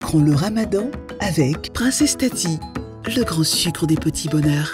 Découvrons le Ramadan avec Princesse Tati, le grand sucre des petits bonheurs.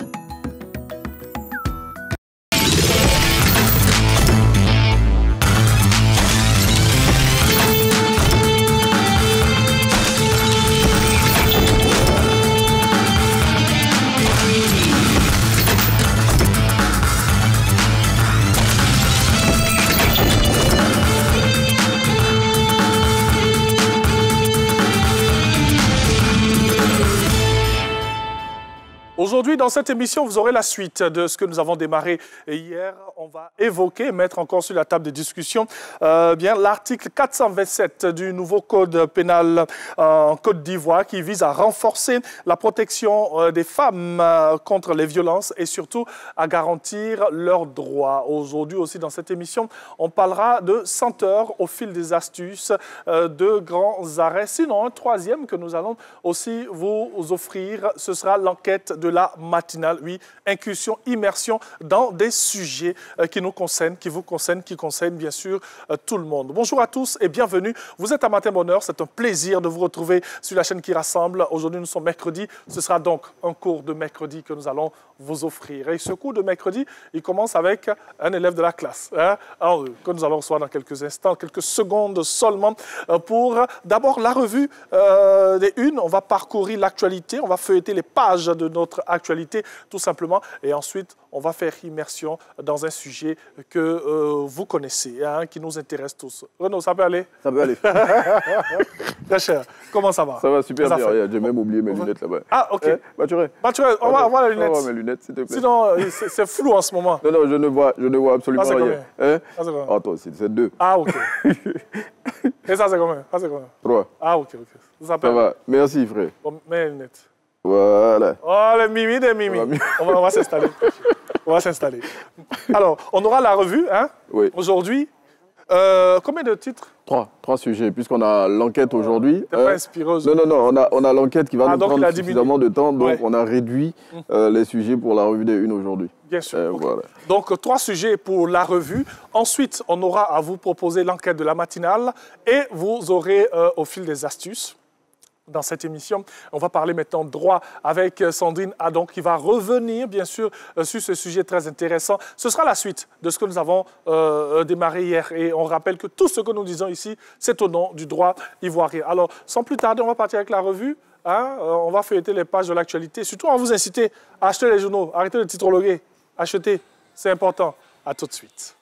Aujourd'hui, dans cette émission, vous aurez la suite de ce que nous avons démarré hier. On va évoquer, mettre encore sur la table de discussion, l'article 427 du nouveau code pénal en Côte d'Ivoire qui vise à renforcer la protection des femmes contre les violences et surtout à garantir leurs droits. Aujourd'hui aussi, dans cette émission, on parlera de senteurs au fil des astuces, de grands arrêts. Sinon, un troisième que nous allons aussi vous offrir, ce sera l'enquête de la matinale, oui, incursion, immersion dans des sujets qui nous concernent, qui vous concernent, qui concernent bien sûr tout le monde. Bonjour à tous et bienvenue. Vous êtes à Matin Bonheur, c'est un plaisir de vous retrouver sur la chaîne qui rassemble. Aujourd'hui, nous sommes mercredi, ce sera donc un cours de mercredi que nous allons vous offrir. Et ce cours de mercredi, il commence avec un élève de la classe, que nous allons recevoir dans quelques instants, quelques secondes seulement, pour d'abord la revue des unes. On va parcourir l'actualité, on va feuilleter les pages de notre actualité, tout simplement. Et ensuite, on va faire immersion dans un sujet que vous connaissez, qui nous intéresse tous. Renaud, ça peut aller? Ça peut aller. Très cher. Comment ça va? Ça va super bien. J'ai même oublié mes lunettes là-bas. Ah, ok. Baturé, on va voir les lunettes. On va voir mes lunettes, s'il te plaît. Sinon, c'est flou en ce moment. Non, je ne vois absolument ça, rien. Combien? Toi aussi, c'est 2. Ah, ok. Et ça, c'est combien? 3. Ah, ok. Ça va. Merci, frère. Bon, mets les lunettes. Voilà. Oh, les mimi des mimi. On va s'installer. On va s'installer. Alors, on aura la revue, Oui. Aujourd'hui. Combien de titres? 3 sujets, puisqu'on a l'enquête aujourd'hui. T'es pas inspiré aujourd'hui? Non, on a l'enquête qui va nous prendre suffisamment de temps, donc ouais. on a réduit les sujets pour la revue des unes aujourd'hui. Bien sûr. Okay. Voilà. Donc, 3 sujets pour la revue. Ensuite, on aura à vous proposer l'enquête de la matinale et vous aurez au fil des astuces. Dans cette émission, on va parler maintenant de droit avec Sandrine Adon qui va revenir, bien sûr, sur ce sujet très intéressant. Ce sera la suite de ce que nous avons démarré hier. Et on rappelle que tout ce que nous disons ici, c'est au nom du droit ivoirien. Alors, sans plus tarder, on va partir avec la revue. On va feuilleter les pages de l'actualité. Surtout, on va vous inciter à acheter les journaux. Arrêtez de titrologuer. Achetez, c'est important. À tout de suite.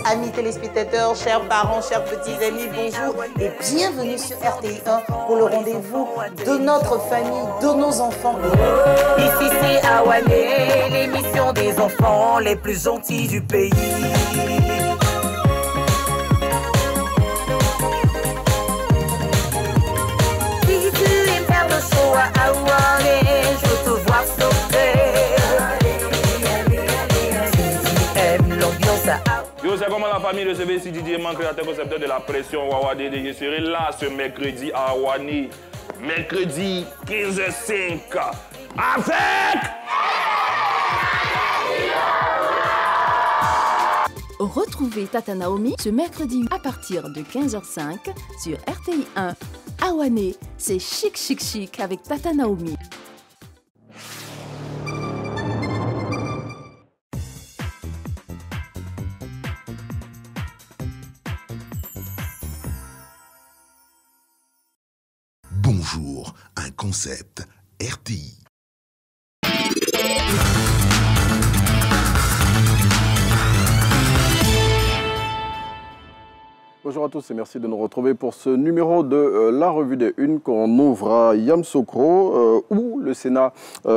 Amis téléspectateurs, chers parents, chers petits amis, bonjour et bienvenue sur RTI1 pour le rendez-vous de notre famille, de nos enfants. Ici c'est Awané, l'émission des enfants les plus gentils du pays. Si tu aimes faire le show à Awané, je veux te voir sauter. Si tu aimes l'ambiance à Awané. Yo, c'est comment la famille de CBC Didier, créateur concepteur de la pression Wawa Dédé. Je serai là ce mercredi à Awani. Mercredi 15h05. Avec... Retrouvez Tata Naomi ce mercredi à partir de 15h05 sur RTI1. Awané, c'est chic avec Tata Naomi. Bonjour, un concept RTI. Bonjour à tous et merci de nous retrouver pour ce numéro de la revue des unes qu'on ouvre à Yamoussoukro, où le Sénat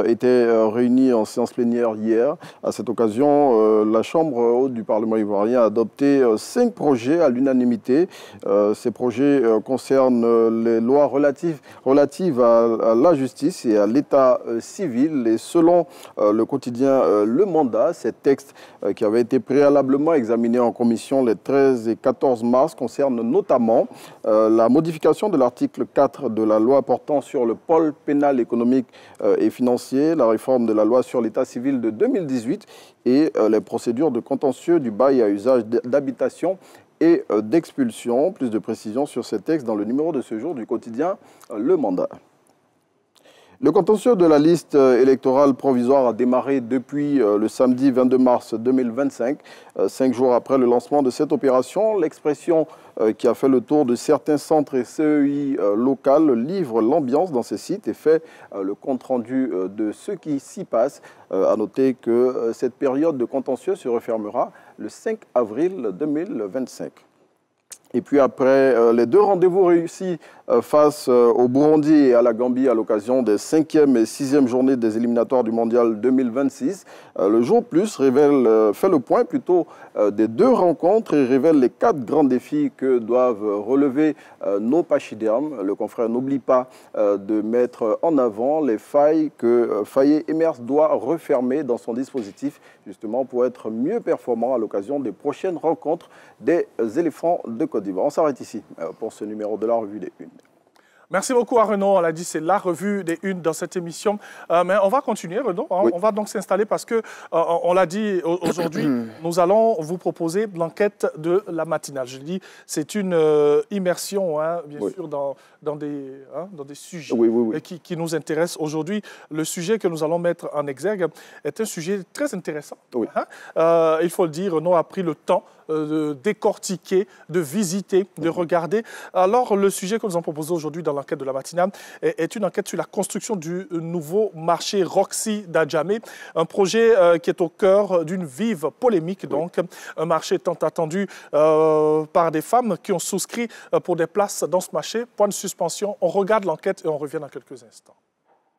était réuni en séance plénière hier. À cette occasion, la Chambre haute du Parlement ivoirien a adopté 5 projets à l'unanimité. Ces projets concernent les lois relatives à la justice et à l'état civil. Et selon le quotidien Le Mandat, ces textes qui avaient été préalablement examinés en commission les 13 et 14 mars concerne notamment la modification de l'article 4 de la loi portant sur le pôle pénal économique et financier, la réforme de la loi sur l'état civil de 2018 et les procédures de contentieux du bail à usage d'habitation et d'expulsion. Plus de précisions sur ces textes dans le numéro de ce jour du quotidien Le Mandat. Le contentieux de la liste électorale provisoire a démarré depuis le samedi 22 mars 2025, 5 jours après le lancement de cette opération. L'expression qui a fait le tour de certains centres et CEI locales livre l'ambiance dans ces sites et fait le compte-rendu de ce qui s'y passe. À noter que cette période de contentieux se refermera le 5 avril 2025. Et puis après les 2 rendez-vous réussis face au Burundi et à la Gambie à l'occasion des 5e et 6e journées des éliminatoires du Mondial 2026, le Jour Plus fait le point plutôt des 2 rencontres et révèle les 4 grands défis que doivent relever nos pachydermes. Le confrère n'oublie pas de mettre en avant les failles que Fayet Emers doit refermer dans son dispositif, justement pour être mieux performant à l'occasion des prochaines rencontres des éléphants de Côte d'Ivoire. On s'arrête ici pour ce numéro de la Revue des Unes. Merci beaucoup à Renaud. On l'a dit, c'est la revue des Unes dans cette émission. Mais on va continuer, Renaud. Oui. On va donc s'installer parce que, on l'a dit aujourd'hui, nous allons vous proposer l'enquête de la matinale. Je dis, c'est une immersion, bien sûr, dans des sujets qui nous intéressent aujourd'hui. Le sujet que nous allons mettre en exergue est un sujet très intéressant. Oui. Il faut le dire, Renaud a pris le temps de décortiquer, de visiter, de regarder. Alors, le sujet que nous avons proposé aujourd'hui dans l'enquête de la matinale est une enquête sur la construction du nouveau marché Roxy d'Adjamé, un projet qui est au cœur d'une vive polémique, donc un marché tant attendu par des femmes qui ont souscrit pour des places dans ce marché. Point de suspension, on regarde l'enquête et on revient dans quelques instants.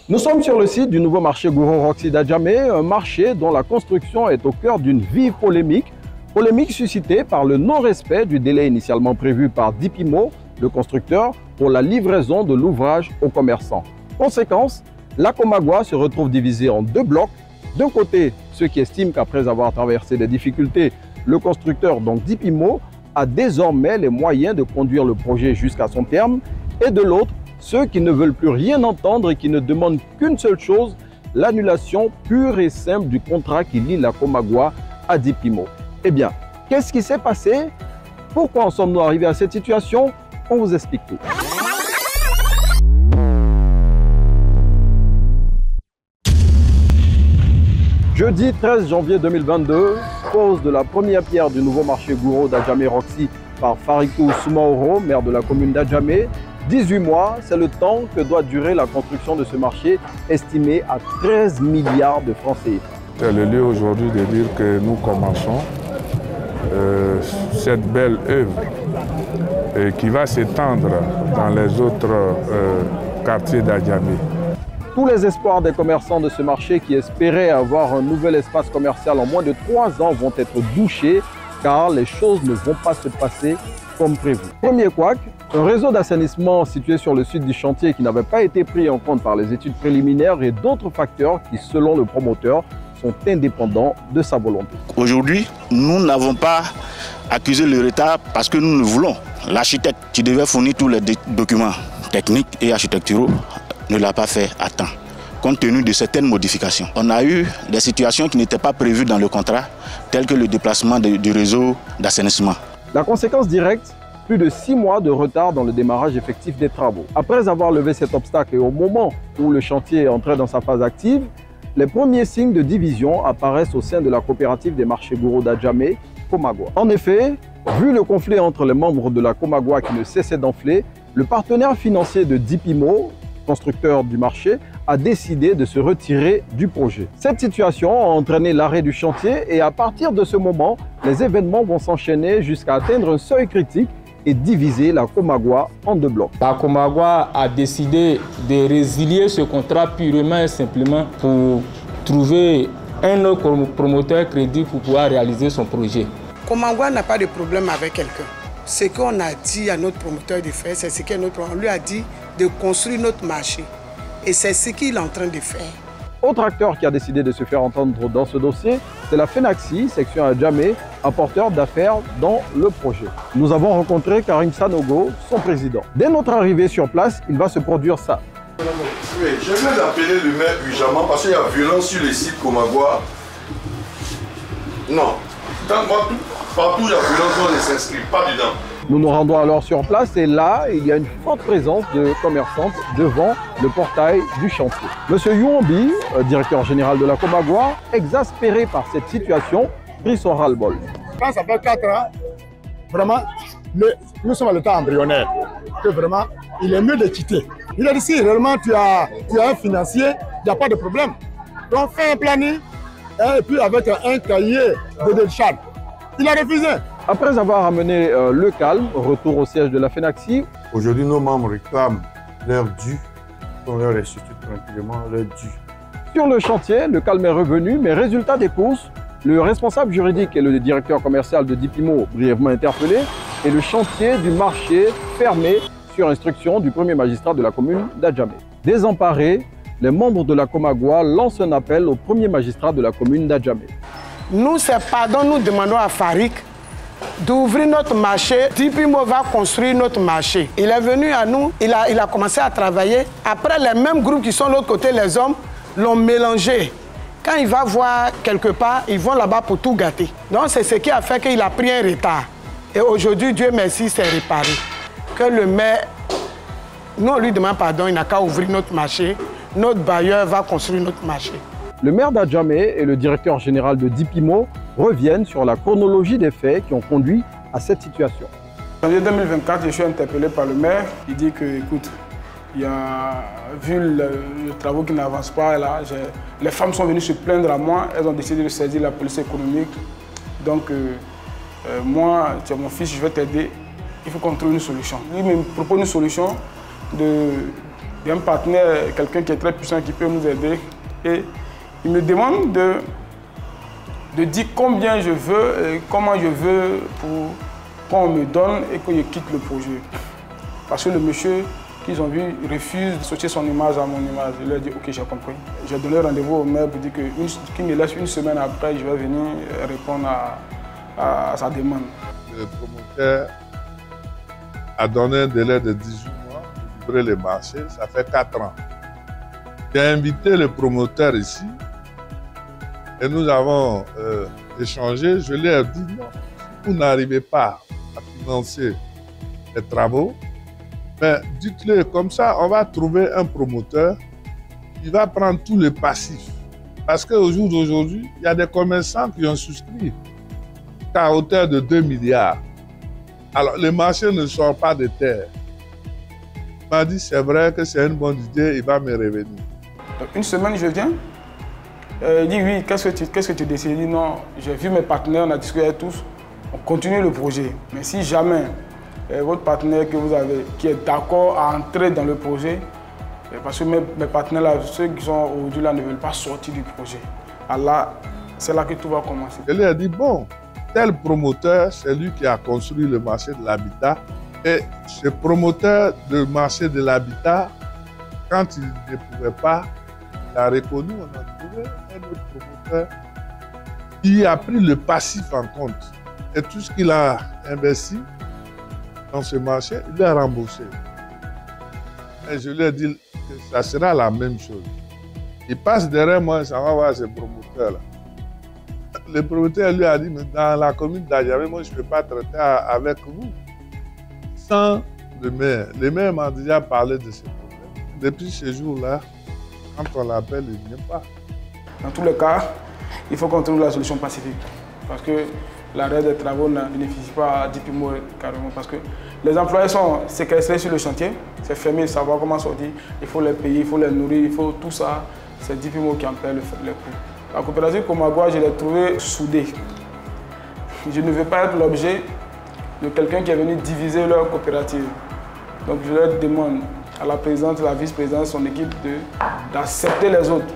Nous sommes sur le site du nouveau marché Gourou Roxy d'Adjamé, un marché dont la construction est au cœur d'une vive polémique. Polémique suscitée par le non-respect du délai initialement prévu par Dipimo, le constructeur, pour la livraison de l'ouvrage aux commerçants. Conséquence, la Comagua se retrouve divisée en 2 blocs. D'un côté, ceux qui estiment qu'après avoir traversé des difficultés, le constructeur, donc Dipimo, a désormais les moyens de conduire le projet jusqu'à son terme. Et de l'autre, ceux qui ne veulent plus rien entendre et qui ne demandent qu'une seule chose, l'annulation pure et simple du contrat qui lie la Comagua à Dipimo. Eh bien, qu'est-ce qui s'est passé? Pourquoi en sommes-nous arrivés à cette situation? On vous explique tout. Jeudi 13 janvier 2022, pose de la première pierre du nouveau marché Gourou d'Adjamé Roxy par Farikou Soumaoro, maire de la commune d'Adjamé. 18 mois, c'est le temps que doit durer la construction de ce marché, estimé à 13 milliards de francs CFA. C'est le lieu aujourd'hui de dire que nous commençons cette belle œuvre qui va s'étendre dans les autres quartiers d'Adjamé. Tous les espoirs des commerçants de ce marché qui espéraient avoir un nouvel espace commercial en moins de 3 ans vont être douchés car les choses ne vont pas se passer comme prévu. Premier couac, un réseau d'assainissement situé sur le site du chantier qui n'avait pas été pris en compte par les études préliminaires et d'autres facteurs qui, selon le promoteur, sont indépendants de sa volonté. Aujourd'hui, nous n'avons pas accusé le retard parce que nous le voulons. L'architecte qui devait fournir tous les documents techniques et architecturaux ne l'a pas fait à temps, compte tenu de certaines modifications. On a eu des situations qui n'étaient pas prévues dans le contrat, telles que le déplacement du réseau d'assainissement. La conséquence directe, plus de 6 mois de retard dans le démarrage effectif des travaux. Après avoir levé cet obstacle et au moment où le chantier est entré dans sa phase active, les premiers signes de division apparaissent au sein de la coopérative des marchés Gourou d'Adjamé, Comagua. En effet, vu le conflit entre les membres de la Comagua qui ne cessait d'enfler, le partenaire financier de Dipimo, constructeur du marché, a décidé de se retirer du projet. Cette situation a entraîné l'arrêt du chantier et à partir de ce moment, les événements vont s'enchaîner jusqu'à atteindre un seuil critique et diviser la Comagua en 2 blocs. La Comagua a décidé de résilier ce contrat purement et simplement pour trouver un autre promoteur crédible pour pouvoir réaliser son projet. Comagua n'a pas de problème avec quelqu'un. Ce qu'on a dit à notre promoteur de faire, c'est ce qu'on lui a dit de construire notre marché. Et c'est ce qu'il est en train de faire. Autre acteur qui a décidé de se faire entendre dans ce dossier, c'est la FENAXI, section Adjamé, apporteur d'affaires dans le projet. Nous avons rencontré Karim Sanogo, son président. Dès notre arrivée sur place, il va se produire ça. Oui, je viens d'appeler le maire urgemment parce qu'il y a violence sur le site Comagua. Non, donne-moi tout. Partout, il y a financement, on ne s'inscrit pas dedans. Nous nous rendons alors sur place et là, il y a une forte présence de commerçantes devant le portail du chantier. Monsieur Youambi, directeur général de la Comagua, exaspéré par cette situation, prit son ras-le-bol. Quand ça fait 4 ans, vraiment, nous sommes à l'état embryonnaire. Que vraiment, il est mieux de quitter. Il a dit si réellement tu as un financier, il n'y a pas de problème. Donc fais un planning et puis avec un cahier de décharge. Il a refusé. Après avoir amené le calme, retour au siège de la FENACSI. Aujourd'hui, nos membres réclament leur dû, qu'on leur restitue tranquillement leur dû. Sur le chantier, le calme est revenu, mais résultat des courses, le responsable juridique et le directeur commercial de Dipimo, brièvement interpellés, et le chantier du marché fermé sur instruction du premier magistrat de la commune d'Adjamé. Désemparés, les membres de la Comagua lancent un appel au premier magistrat de la commune d'Adjamé. Nous, c'est pardon, nous demandons à Farik d'ouvrir notre marché. Dipimo va construire notre marché. Il est venu à nous, il a commencé à travailler. Après, les mêmes groupes qui sont de l'autre côté, les hommes, l'ont mélangé. Quand il va voir quelque part, ils vont là-bas pour tout gâter. Donc, c'est ce qui a fait qu'il a pris un retard. Et aujourd'hui, Dieu merci, c'est réparé. Que le maire, nous, on lui demande pardon, il n'a qu'à ouvrir notre marché. Notre bailleur va construire notre marché. Le maire d'Adjamé et le directeur général de Dipimo reviennent sur la chronologie des faits qui ont conduit à cette situation. En janvier 2024, je suis interpellé par le maire. Il dit que, écoute, il a vu le travaux qui n'avancent pas. Là, les femmes sont venues se plaindre à moi. Elles ont décidé de saisir la police économique. Donc, moi, tu es mon fils, je vais t'aider. Il faut qu'on trouve une solution. Lui me propose une solution d'un partenaire, quelqu'un qui est très puissant, qui peut nous aider. Et il me demande de dire combien je veux, et comment je veux pour qu'on me donne et que je quitte le projet. Parce que le monsieur qu'ils ont vu refuse de sortir son image à mon image. Je lui ai dit ok, j'ai compris. J'ai donné rendez-vous au maire pour dire qu'il me laisse une semaine après, je vais venir répondre à sa demande. Le promoteur a donné un délai de 18 mois pour livrer les marchés, ça fait 4 ans. J'ai invité le promoteur ici et nous avons échangé. Je lui ai dit non, si vous n'arrivez pas à financer les travaux, mais dites-le comme ça, on va trouver un promoteur qui va prendre tous les passifs. Parce qu'au jour d'aujourd'hui, il y a des commerçants qui ont souscrit à hauteur de 2 milliards. Alors, le marché ne sort pas de terre. Il m'a dit, c'est vrai que c'est une bonne idée, il va me revenir. Donc, une semaine, je viens. Il dit, oui, qu'est-ce que tu décides? Il dit, non, j'ai vu mes partenaires, on a discuté avec tous, on continue le projet. Mais si jamais votre partenaire que vous avez, qui est d'accord à entrer dans le projet, parce que mes partenaires, là, ceux qui sont aujourd'hui là, ne veulent pas sortir du projet. Alors, c'est là que tout va commencer. Il lui a dit, bon, tel promoteur, c'est lui qui a construit le marché de l'habitat. Et ce promoteur du marché de l'habitat, quand il ne pouvait pas, il a reconnu, on a trouvé un autre promoteur qui a pris le passif en compte. Et tout ce qu'il a investi dans ce marché, il l'a remboursé. Et je lui ai dit que ça sera la même chose. Il passe derrière moi, ça va voir ce promoteur-là. Le promoteur lui a dit, mais dans la commune d'Adjamé, moi je ne peux pas traiter avec vous sans le maire. Le maire m'a déjà parlé de ce problème. Depuis ce jour-là, quand on l'appelle, il ne vient pas. Dans tous les cas, il faut qu'on trouve la solution pacifique. Parce que l'arrêt des travaux ne bénéficie pas à Dipimo carrément. Parce que les employés sont séquestrés sur le chantier, c'est fermé, savoir comment sortir. Il faut les payer, il faut les nourrir, il faut tout ça. C'est Dipimo qui en paie les coûts. La coopérative Comagua, je l'ai trouvée soudée. Je ne veux pas être l'objet de quelqu'un qui est venu diviser leur coopérative. Donc je leur demande à la présidente, la vice-présidente, son équipe d'accepter les autres.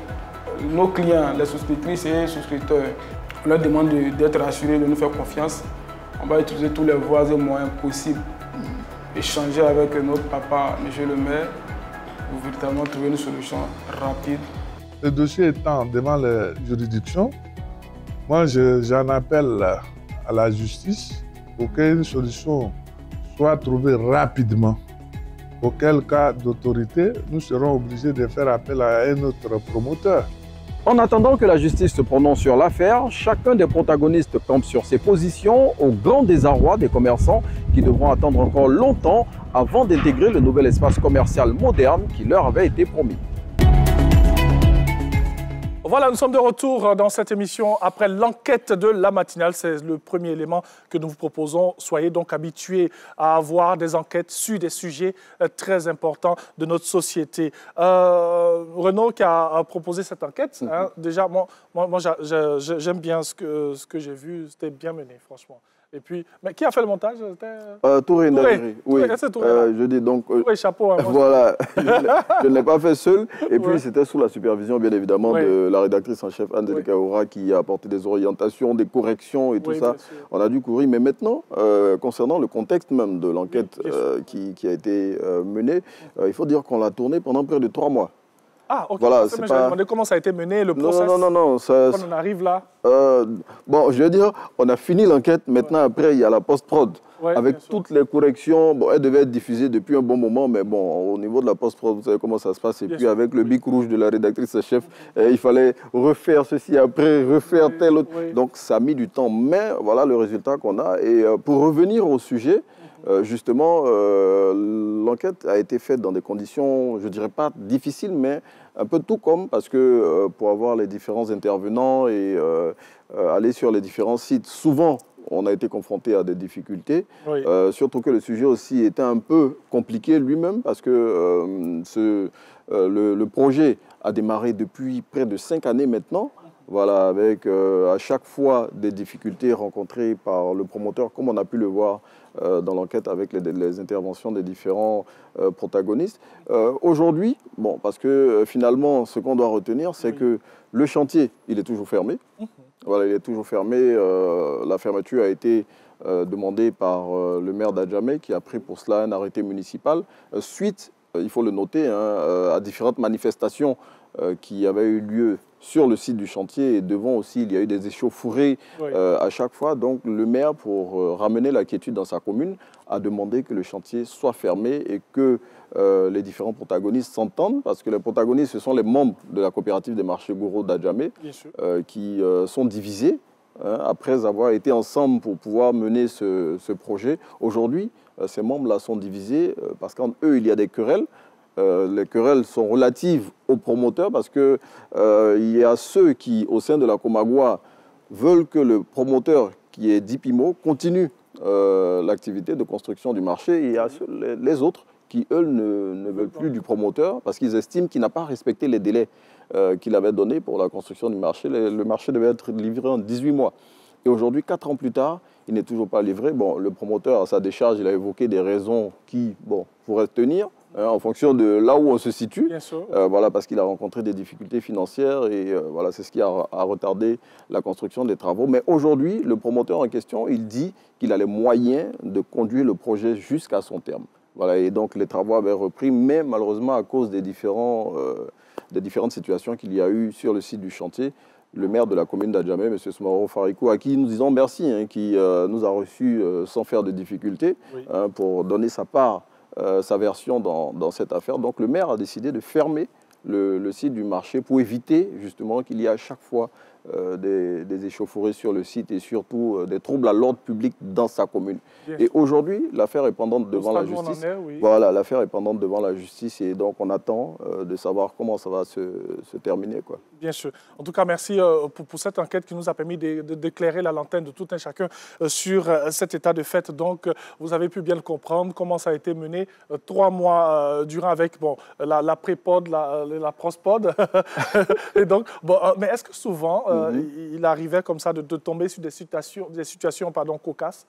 Nos clients, les souscriptrices et souscripteurs, on leur demande d'être rassurés, de nous faire confiance. On va utiliser tous les voies et moyens possibles. Échanger avec notre papa, monsieur le maire, pour véritablement trouver une solution rapide. Le dossier étant devant les juridictions, moi j'en appelle à la justice pour qu'une solution soit trouvée rapidement. Auquel cas d'autorité, nous serons obligés de faire appel à un autre promoteur. En attendant que la justice se prononce sur l'affaire, chacun des protagonistes campe sur ses positions au grand désarroi des commerçants qui devront attendre encore longtemps avant d'intégrer le nouvel espace commercial moderne qui leur avait été promis. Voilà, nous sommes de retour dans cette émission après l'enquête de la matinale. C'est le premier élément que nous vous proposons. Soyez donc habitués à avoir des enquêtes sur des sujets très importants de notre société. Renaud qui a proposé cette enquête, hein, déjà, moi j'aime bien ce que j'ai vu. C'était bien mené, franchement. Et puis, mais qui a fait le montage? Touré Ndagiri, oui. Je dis donc. Chapeau. Hein, voilà, je ne l'ai pas fait seul. Et puis, c'était sous la supervision, bien évidemment, de la rédactrice en chef, Anne-Delika Aura, qui a apporté des orientations, des corrections et tout ça. On a dû courir. Mais maintenant, concernant le contexte même de l'enquête qui a été menée, il faut dire qu'on l'a tournée pendant près de 3 mois. Ah, ok. Voilà, Je me demandais comment ça a été mené, le process. Non. Quand on arrive là. Bon, je veux dire, on a fini l'enquête. Maintenant, après, il y a la post-prod. Avec toutes les corrections. Bon, elle devait être diffusée depuis un bon moment, mais bon, au niveau de la post-prod, vous savez comment ça se passe. Et puis, avec le bic rouge de la rédactrice chef, il fallait refaire ceci après, refaire tel autre. Donc, ça a mis du temps. Mais voilà le résultat qu'on a. Et pour revenir au sujet, justement, l'enquête a été faite dans des conditions, je ne dirais pas difficiles, mais un peu tout comme, parce que pour avoir les différents intervenants et aller sur les différents sites, souvent, on a été confronté à des difficultés, surtout que le sujet aussi était un peu compliqué lui-même, parce que le projet a démarré depuis près de 5 années maintenant. Voilà, avec à chaque fois des difficultés rencontrées par le promoteur, comme on a pu le voir dans l'enquête avec les interventions des différents protagonistes. Aujourd'hui, bon, parce que finalement, ce qu'on doit retenir, c'est que le chantier, il est toujours fermé. Voilà, il est toujours fermé. La fermeture a été demandée par le maire d'Adjamé, qui a pris pour cela un arrêté municipal, suite, il faut le noter, à différentes manifestations qui avaient eu lieu sur le site du chantier et devant aussi, il y a eu des échauffourées à chaque fois. Donc le maire, pour ramener la quiétude dans sa commune, a demandé que le chantier soit fermé et que les différents protagonistes s'entendent, parce que les protagonistes, ce sont les membres de la coopérative des marchés gouraux d'Adjamé qui sont divisés après avoir été ensemble pour pouvoir mener ce projet. Aujourd'hui, ces membres-là sont divisés parce qu'entre eux, il y a des querelles. Les querelles sont relatives aux promoteurs parce qu'il y a ceux qui, au sein de la Comagua, veulent que le promoteur, qui est Dipimo, continue l'activité de construction du marché. Et il y a les autres qui, eux, ne veulent plus du promoteur parce qu'ils estiment qu'il n'a pas respecté les délais qu'il avait donnés pour la construction du marché. Le marché devait être livré en 18 mois. Et aujourd'hui, 4 ans plus tard, il n'est toujours pas livré. Bon, le promoteur, à sa décharge, il a évoqué des raisons qui, bon, pourraient tenir en fonction de là où on se situe. Voilà, parce qu'il a rencontré des difficultés financières et voilà, c'est ce qui a retardé la construction des travaux. Mais aujourd'hui, le promoteur en question, il dit qu'il a les moyens de conduire le projet jusqu'à son terme. Voilà, et donc les travaux avaient repris, mais malheureusement à cause des différentes situations qu'il y a eu sur le site du chantier, le maire de la commune d'Adjamé, M. Soumaro Farikou, à qui nous disons merci, qui nous a reçus sans faire de difficultés pour donner sa part, sa version dans cette affaire. Donc le maire a décidé de fermer le site du marché pour éviter justement qu'il y ait à chaque fois des échauffourées sur le site et surtout des troubles à l'ordre public dans sa commune. Et aujourd'hui, l'affaire est pendante devant la justice. Voilà, l'affaire est pendante devant la justice et donc on attend de savoir comment ça va se terminer, quoi. Bien sûr. En tout cas, merci pour cette enquête qui nous a permis d'éclairer la lanterne de tout un chacun sur cet état de fait. Donc, vous avez pu bien le comprendre, comment ça a été mené 3 mois durant avec la pré-pod, la post-pod. Et donc, mais est-ce que souvent, il arrivait comme ça de tomber sur des situations cocasses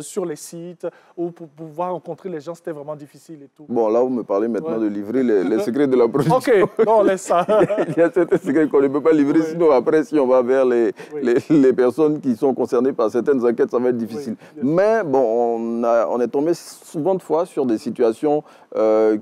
sur les sites où pour pouvoir rencontrer les gens, c'était vraiment difficile et tout? Bon, là, vous me parlez maintenant de livrer les secrets de la production. OK, non, laisse ça. Il y a certains secrets qu'on ne peut pas livrer, sinon après, si on va vers les personnes qui sont concernées par certaines enquêtes, ça va être difficile. Mais bon, on est tombé souvent de fois sur des situations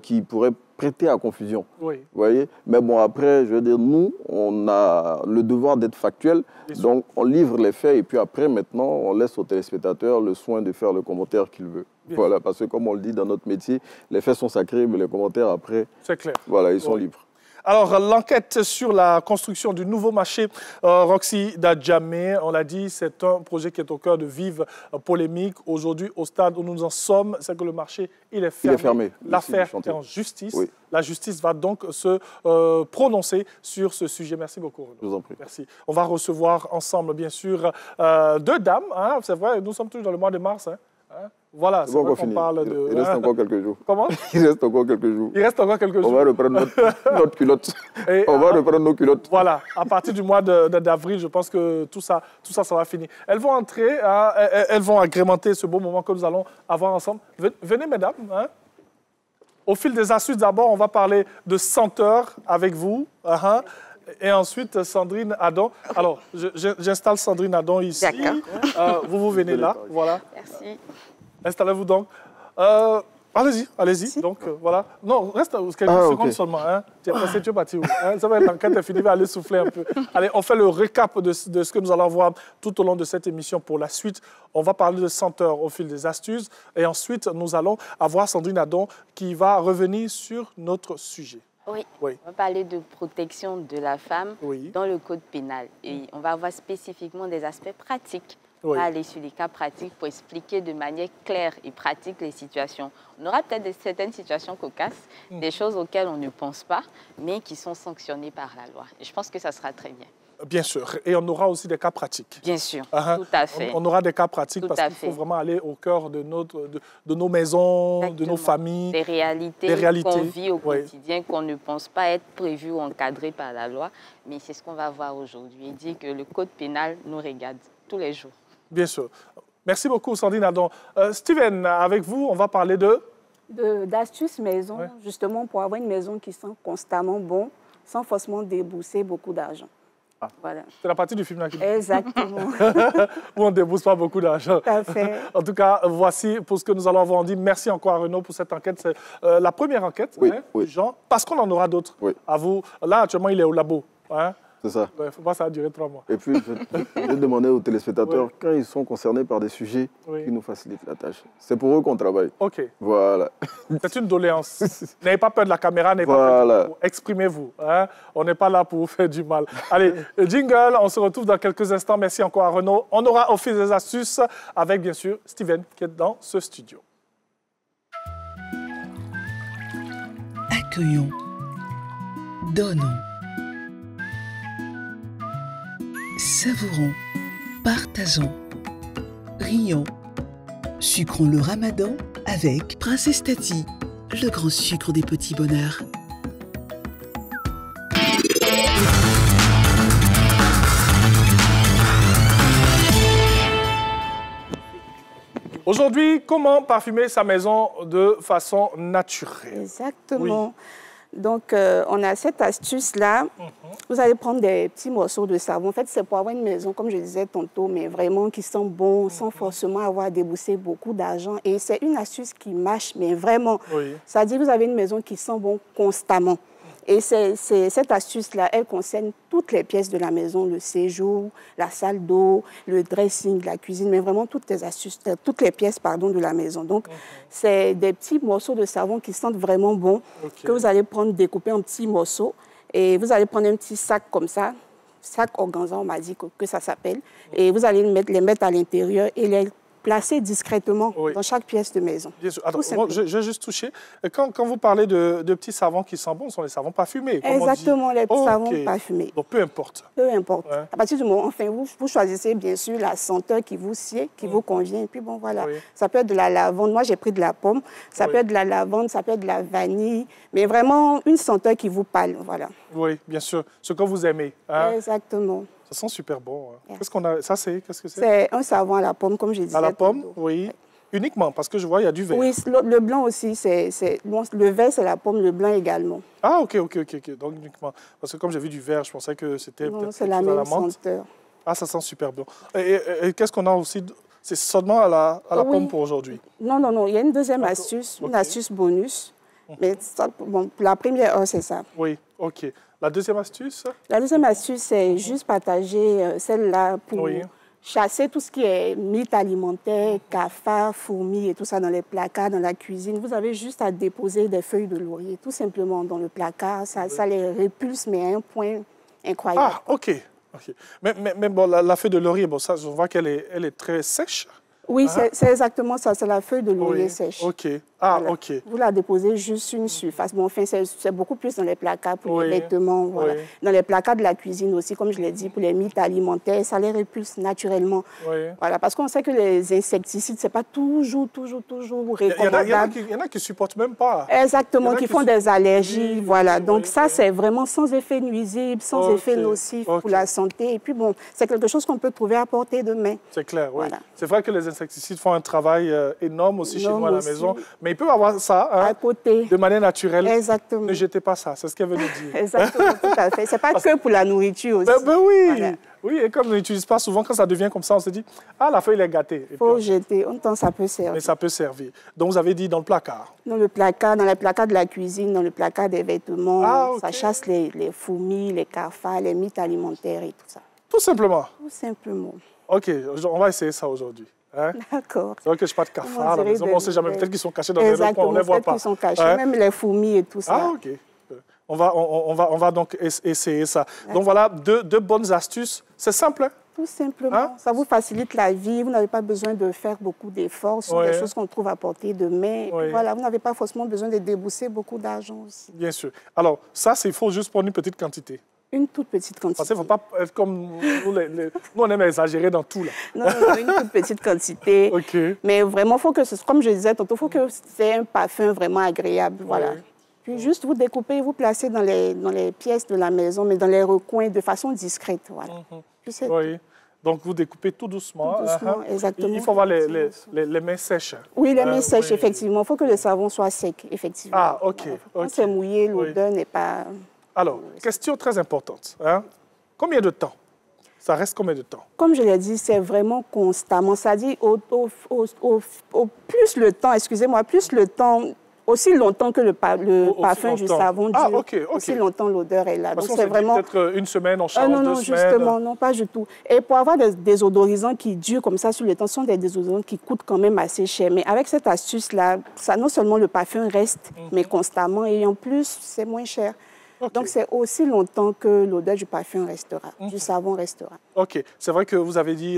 qui pourraient prêter à confusion. Vous voyez? Mais bon, après, je veux dire, nous, on a le devoir d'être factuel. Donc, on livre les faits et puis après, maintenant, on laisse au téléspectateur le soin de faire le commentaire qu'il veut. Voilà, parce que comme on le dit dans notre métier, les faits sont sacrés, mais les commentaires après, c'est clair. Voilà, ils sont libres. Alors, l'enquête sur la construction du nouveau marché Roxy d'Adjamé, on l'a dit, c'est un projet qui est au cœur de vives polémiques. Aujourd'hui, au stade où nous en sommes, c'est que le marché, il est fermé. L'affaire est en justice. Oui. La justice va donc se prononcer sur ce sujet. Merci beaucoup, Renaud. Je vous en prie. Merci. On va recevoir ensemble, bien sûr, deux dames. Hein, c'est vrai, nous sommes toujours dans le mois de mars. Hein. Voilà, c'est vrai qu'on parle de... Il reste encore quelques jours. Comment? Il reste encore quelques jours. Il reste encore quelques jours. On va reprendre notre culotte. On va reprendre nos culottes. Voilà, à partir du mois d'avril, je pense que tout ça va finir. Elles vont entrer, elles vont agrémenter ce beau moment que nous allons avoir ensemble. Venez, mesdames. Hein. Au fil des astuces, d'abord, on va parler de senteur avec vous. Et ensuite, Sandrine Adam. Alors, j'installe Sandrine Adam ici. Vous venez là. Voilà. Merci. Installez-vous donc. Allez-y. Donc, voilà. Non, reste quelques secondes seulement. Hein. Tu es pressé, tu es parti où hein. Ça va être l'enquête est finie, va aller souffler un peu. Allez, on fait le récap de ce que nous allons voir tout au long de cette émission pour la suite. On va parler de senteur au fil des astuces. Et ensuite, nous allons avoir Sandrine Adam qui va revenir sur notre sujet. Oui, on va parler de protection de la femme dans le code pénal. Et on va voir spécifiquement des aspects pratiques. On va aller sur les cas pratiques pour expliquer de manière claire et pratique les situations. On aura peut-être certaines situations cocasses, des choses auxquelles on ne pense pas, mais qui sont sanctionnées par la loi. Et je pense que ça sera très bien. Bien sûr. Et on aura aussi des cas pratiques. Bien sûr, tout à fait. On aura des cas pratiques parce qu'il faut vraiment aller au cœur de nos maisons, de nos familles. Des réalités qu'on vit au quotidien, qu'on ne pense pas être prévues ou encadrées par la loi. Mais c'est ce qu'on va voir aujourd'hui. Il dit que le code pénal nous regarde tous les jours. Bien sûr. Merci beaucoup, Sandrine Adam. Steven, avec vous, on va parler d'astuces maison, justement pour avoir une maison qui sent constamment bon, sans forcément débourser beaucoup d'argent. Voilà. C'est la partie du film là qui... Exactement. Où on ne débourse pas beaucoup d'argent. Tout à fait. En tout cas, voici pour ce que nous allons avoir dit. Merci encore à Renaud pour cette enquête. C'est la première enquête du genre, parce qu'on en aura d'autres. À vous. Là, actuellement, il est au labo. Hein? C'est ça. Il ne faut pas que ça va durer 3 mois. Et puis, je vais demander aux téléspectateurs, quand ils sont concernés par des sujets qui nous facilitent la tâche, c'est pour eux qu'on travaille. OK. Voilà. C'est une doléance. N'ayez pas peur de la caméra, n'ayez pas peur de exprimez-vous. Hein? On n'est pas là pour vous faire du mal. Allez, jingle, on se retrouve dans quelques instants. Merci encore à Renaud. On aura au fil des astuces avec, bien sûr, Steven qui est dans ce studio. Accueillons. Donnons. Savourons, partageons, rions, sucrons le ramadan avec Princesse Tati, le grand sucre des petits bonheurs. Aujourd'hui, comment parfumer sa maison de façon naturelle? Exactement. Oui. Donc, on a cette astuce-là. Vous allez prendre des petits morceaux de savon. En fait, c'est pour avoir une maison, comme je disais tantôt, mais vraiment qui sent bon, sans forcément avoir déboursé beaucoup d'argent. Et c'est une astuce qui marche, mais vraiment. Ça dit que vous avez une maison qui sent bon constamment. Et cette astuce-là, elle concerne toutes les pièces de la maison, le séjour, la salle d'eau, le dressing, la cuisine, mais vraiment toutes les pièces de la maison. Donc, c'est des petits morceaux de savon qui sentent vraiment bon, que vous allez prendre, découper en petits morceaux, et vous allez prendre un petit sac comme ça, sac organza, on m'a dit que ça s'appelle, et vous allez les mettre à l'intérieur et les placer discrètement dans chaque pièce de maison. Bien sûr. Attends, moi, je vais juste toucher. Quand vous parlez de petits savons qui sentent bon, ce sont les savons parfumés. Exactement, les petits savons parfumés. Donc, peu importe. Peu importe. À partir du moment, enfin, vous choisissez bien sûr la senteur qui vous sied, qui vous convient. Et puis bon, voilà. Ça peut être de la lavande. Moi, j'ai pris de la pomme. Ça peut être de la lavande, ça peut être de la vanille. Mais vraiment, une senteur qui vous parle, voilà. Oui, bien sûr. Ce que vous aimez. Hein? Exactement. Ça sent super bon. Qu'est-ce qu'on a? Ça, qu'est-ce que c'est? C'est un savon à la pomme, comme je disais. À la pomme, oui. Uniquement, parce que je vois, il y a du vert. Oui, le blanc aussi. Bon, le vert, c'est la pomme, le blanc également. Ah, OK. Donc, uniquement. Parce que comme j'ai vu du vert, je pensais que c'était peut-être c'est la même senteur. Ah, ça sent super bon. Et qu'est-ce qu'on a aussi? C'est seulement à la pomme pour aujourd'hui? Non. Il y a une deuxième astuce, une astuce bonus. Mais ça, bon, la première heure, c'est ça. Oui, OK. La deuxième astuce? La deuxième astuce, c'est juste partager celle-là pour chasser tout ce qui est mythe alimentaire, cafards, fourmis et tout ça dans les placards, dans la cuisine. Vous avez juste à déposer des feuilles de laurier, tout simplement dans le placard. Ça les répulse, mais à un point incroyable. Ah, OK. Mais bon, la feuille de laurier, bon, ça, je vois qu'elle est très sèche. Oui, c'est exactement ça. C'est la feuille de laurier sèche. OK. Ah, voilà. OK. Vous la déposez juste une surface. Bon, enfin, c'est beaucoup plus dans les placards pour les vêtements. Voilà. Dans les placards de la cuisine aussi, comme je l'ai dit, pour les mythes alimentaires, ça les répulse naturellement. Voilà, parce qu'on sait que les insecticides, ce n'est pas toujours recommandable. Il y en a qui ne supportent même pas. Exactement, qui font des allergies. Voilà, donc ça, c'est vraiment sans effet nuisible, sans effet nocif pour la santé. Et puis, bon, c'est quelque chose qu'on peut trouver à portée de main. C'est clair, oui. Voilà. C'est vrai que les insecticides font un travail énorme aussi chez nous à la maison. Mais ils peuvent avoir ça à côté, de manière naturelle. Exactement. Ne jetez pas ça, c'est ce qu'elle veut nous dire. Exactement, tout à fait. Ce n'est pas que pour la nourriture aussi. Oui, voilà. Oui, et comme on n'utilise pas souvent, quand ça devient comme ça, on se dit « Ah, la feuille est gâtée ». Il faut jeter, en temps ça peut servir. Mais ça peut servir. Donc vous avez dit dans le placard. Dans le placard, dans les placards de la cuisine, dans le placard des vêtements, ça chasse les fourmis, les cafards, les mythes alimentaires et tout ça. Tout simplement? Tout simplement. OK, on va essayer ça aujourd'hui. Hein? D'accord. C'est vrai que je n'ai pas de cafards à la maison, on ne sait jamais, peut-être qu'ils sont cachés dans les recoins, on ne les voit pas. Exactement, peut-être qu'ils sont cachés, même les fourmis et tout ça. Ah, OK. On va donc essayer ça. Donc voilà, deux bonnes astuces. C'est simple, hein? Tout simplement. Ça vous facilite la vie. Vous n'avez pas besoin de faire beaucoup d'efforts. Ce sont des choses qu'on trouve à portée de main. Voilà, vous n'avez pas forcément besoin de débourser beaucoup d'argent aussi. Bien sûr. Alors, ça, il faut juste prendre une petite quantité. Une toute petite quantité. Parce qu'il ne faut pas être comme nous, nous, on aime exagérer dans tout. Là. Non, une toute petite quantité. Mais vraiment, il faut que, comme je disais tantôt, il faut que c'est un parfum vraiment agréable. Voilà. Puis juste vous découpez, vous placez dans les pièces de la maison, mais dans les recoins de façon discrète. Voilà. Oui. Donc vous découpez tout doucement. Tout doucement, exactement. Il faut avoir les mains sèches. Oui, les mains sèches, effectivement. Il faut que le savon soit sec, effectivement. Ah, OK. Quand c'est mouillé, l'odeur n'est pas... Alors, question très importante. Hein? Combien de temps? Ça reste combien de temps? Comme je l'ai dit, c'est vraiment constamment. Ça dit au plus le temps, excusez-moi, plus le temps, aussi longtemps que le parfum du savon dure, aussi longtemps l'odeur est là. Parce qu'on vraiment... peut-être une semaine, on change, non, 2 semaines. Justement, non, pas du tout. Et pour avoir des désodorisants qui durent comme ça sur le temps, ce sont des désodorisants qui coûtent quand même assez cher. Mais avec cette astuce-là, non seulement le parfum reste, mais constamment, et en plus, c'est moins cher. Donc, c'est aussi longtemps que l'odeur du parfum restera, du savon restera. OK. C'est vrai que vous avez dit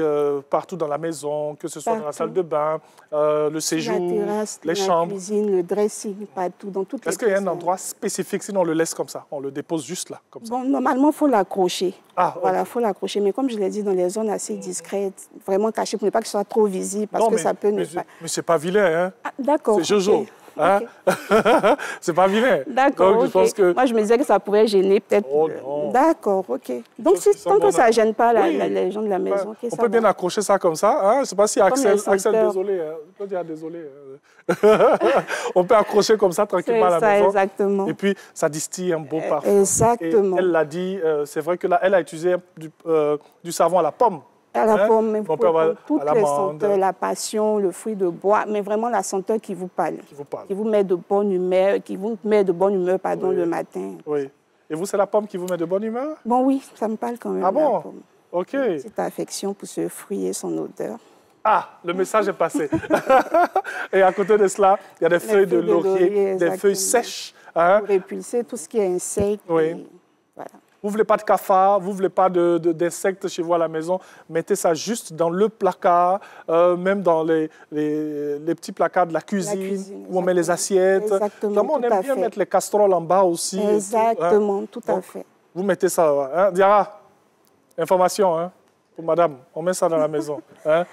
partout dans la maison, que ce soit dans la salle de bain, le séjour, la terrasse, les chambres. La cuisine, le dressing, partout, dans toutes les pièces. Est-ce qu'il y a un endroit spécifique, sinon on le laisse comme ça? On le dépose juste là, comme ça? Bon, normalement, il faut l'accrocher. Ah, voilà, il faut l'accrocher. Mais comme je l'ai dit, dans les zones assez discrètes, vraiment cachées, pour ne pas que ce soit trop visible, parce que ça peut ne pas... Mais c'est pas vilain, hein? Ah, d'accord. C'est Jojo. Hein? C'est pas vilain. D'accord, que... Moi, je me disais que ça pourrait gêner peut-être. Oh non. D'accord, OK. Donc, tant que ça ne gêne pas les gens de la maison, on peut bien accrocher ça comme ça. Hein? Je ne sais pas si Axel, désolé. On peut dire désolé. On peut accrocher comme ça tranquillement à la maison. Exactement. Et puis, ça distille un beau parfum. Exactement. Et elle l'a dit, c'est vrai qu'elle a utilisé du savon à la pomme. À la pomme, mais vous pouvez prendre toutes les senteurs, la passion, le fruit de bois, mais vraiment la senteur qui vous parle. Qui vous met de bonne humeur, le matin. Oui. Et vous, c'est la pomme qui vous met de bonne humeur? Bon, oui, ça me parle quand même. Ah bon? La pomme. OK. Petite affection pour ce fruit et son odeur. Ah, le message est passé. Et à côté de cela, il y a des feuilles de laurier, des feuilles sèches. Hein? Pour répulser tout ce qui est insectes. Oui. Voilà. Vous ne voulez pas de cafards, vous ne voulez pas d'insectes chez vous à la maison, mettez ça juste dans le placard, même dans les petits placards de la cuisine où on met les assiettes. Exactement, on aime bien mettre les casseroles en bas aussi. Exactement, tout à fait. Vous mettez ça, hein? Diara, information, hein? Pour madame, on met ça dans la maison. Hein?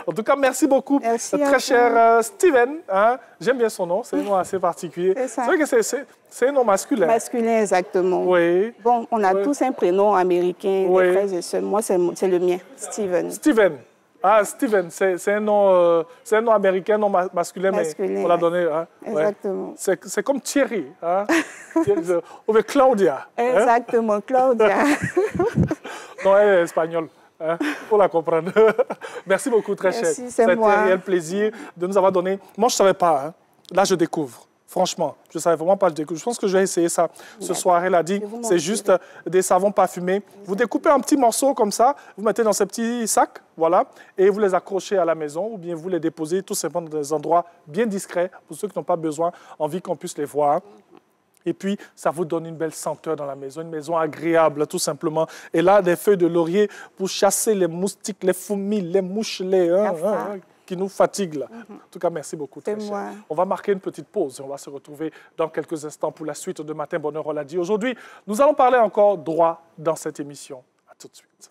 En tout cas, merci beaucoup. Merci très cher Steven. Hein? J'aime bien son nom, c'est un nom assez particulier. C'est vrai que c'est un nom masculin. Masculin, exactement. Oui. Bon, on a tous un prénom américain, des frères et sœurs. Moi, c'est le mien, Steven. Steven. Ah, Steven, c'est un nom américain, un nom masculin, mais on l'a donné. Hein? Exactement. C'est comme Thierry. Hein? Ou Claudia. Exactement, hein? Claudia. Non, elle est espagnole. Hein, pour la comprendre. Merci beaucoup, très cher. Merci, c'est moi. C'était un réel plaisir de nous avoir donné. Moi, je ne savais pas. Hein. Là, je découvre. Franchement, je ne savais vraiment pas. Je pense que je vais essayer ça ce soir. Elle a dit, c'est juste des savons parfumés. Vous découpez un petit morceau comme ça, vous mettez dans ces petits sacs, voilà, et vous les accrochez à la maison ou bien vous les déposez tout simplement dans des endroits bien discrets pour ceux qui n'ont pas besoin, envie qu'on puisse les voir. Et puis, ça vous donne une belle senteur dans la maison, une maison agréable, tout simplement. Et là, des feuilles de laurier pour chasser les moustiques, les fourmis, les mouches, qui nous fatiguent. Là. En tout cas, merci beaucoup, très cher. On va marquer une petite pause et on va se retrouver dans quelques instants pour la suite de Matin Bonheur, on l'a dit. Aujourd'hui, nous allons parler encore droit dans cette émission. À tout de suite.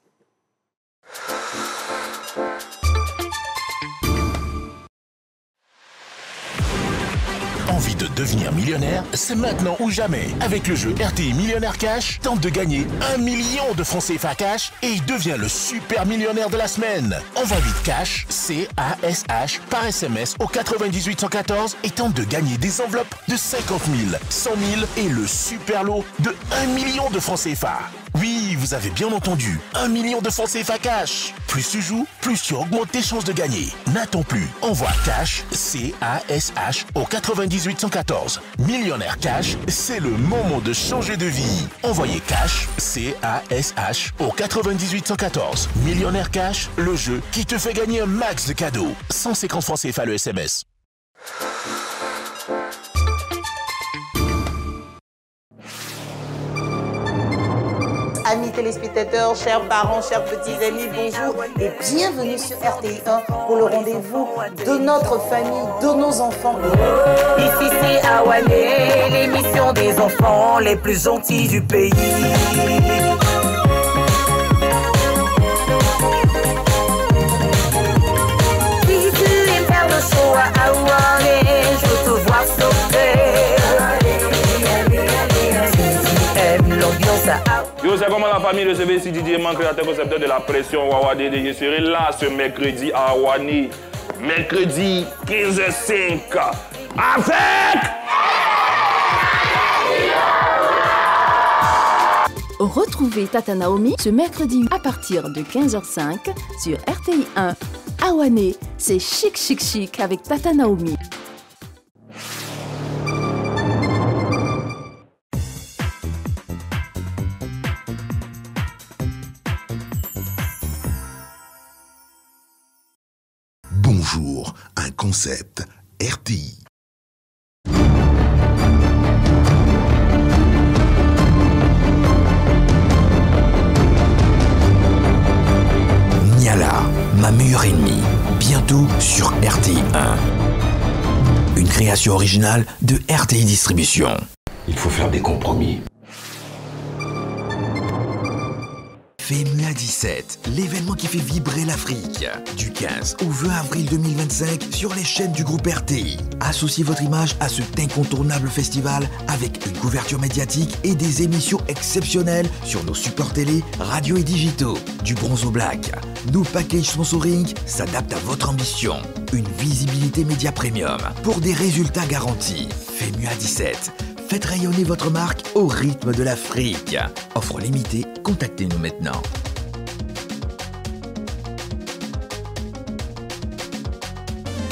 Envie de devenir millionnaire? C'est maintenant ou jamais. Avec le jeu RTI Millionnaire Cash, tente de gagner 1 million de francs CFA cash et deviens le super millionnaire de la semaine. Envoie vite cash, C-A-S-H, par SMS au 98 114 et tente de gagner des enveloppes de 50 000, 100 000 et le super lot de 1 million de francs CFA. Oui, vous avez bien entendu, 1 million de francs CFA cash. Plus tu joues, plus tu augmentes tes chances de gagner. N'attends plus, envoie cash, C-A-S-H, au 98 114. Millionnaire Cash, c'est le moment de changer de vie. Envoyez cash, C-A-S-H, au 98 114. Millionnaire Cash, le jeu qui te fait gagner un max de cadeaux. 150 francs CFA le SMS. Amis téléspectateurs, chers parents, chers petits amis, bonjour et bienvenue sur RTI1 pour le rendez-vous de notre famille, de nos enfants. Ici c'est Awané, l'émission des enfants les plus gentils du pays. Si tu aimes faire le show à Awané, je veux te voir sauter. Si tu aimes l'ambiance à Awané. Yo, c'est comment la famille de CVC Didier, créateur concepteur de la pression Wawadé. Je serai là ce mercredi à Awané. Mercredi 15h05. Avec... Retrouvez Tata Naomi ce mercredi à partir de 15h05 sur RTI1. Awané, c'est chic chic chic avec Tata Naomi. Bonjour, un concept RTI. Niala, ma meilleure ennemie, bientôt sur RTI1. Une création originale de RTI Distribution. Il faut faire des compromis. FEMUA 17, l'événement qui fait vibrer l'Afrique. Du 15 au 20 avril 2025 sur les chaînes du groupe RTI. Associez votre image à cet incontournable festival avec une couverture médiatique et des émissions exceptionnelles sur nos supports télé, radio et digitaux. Du bronze au black, nos packages sponsoring s'adaptent à votre ambition. Une visibilité média premium pour des résultats garantis. FEMUA 17. Faites rayonner votre marque au rythme de l'Afrique. Offre limitée, contactez-nous maintenant.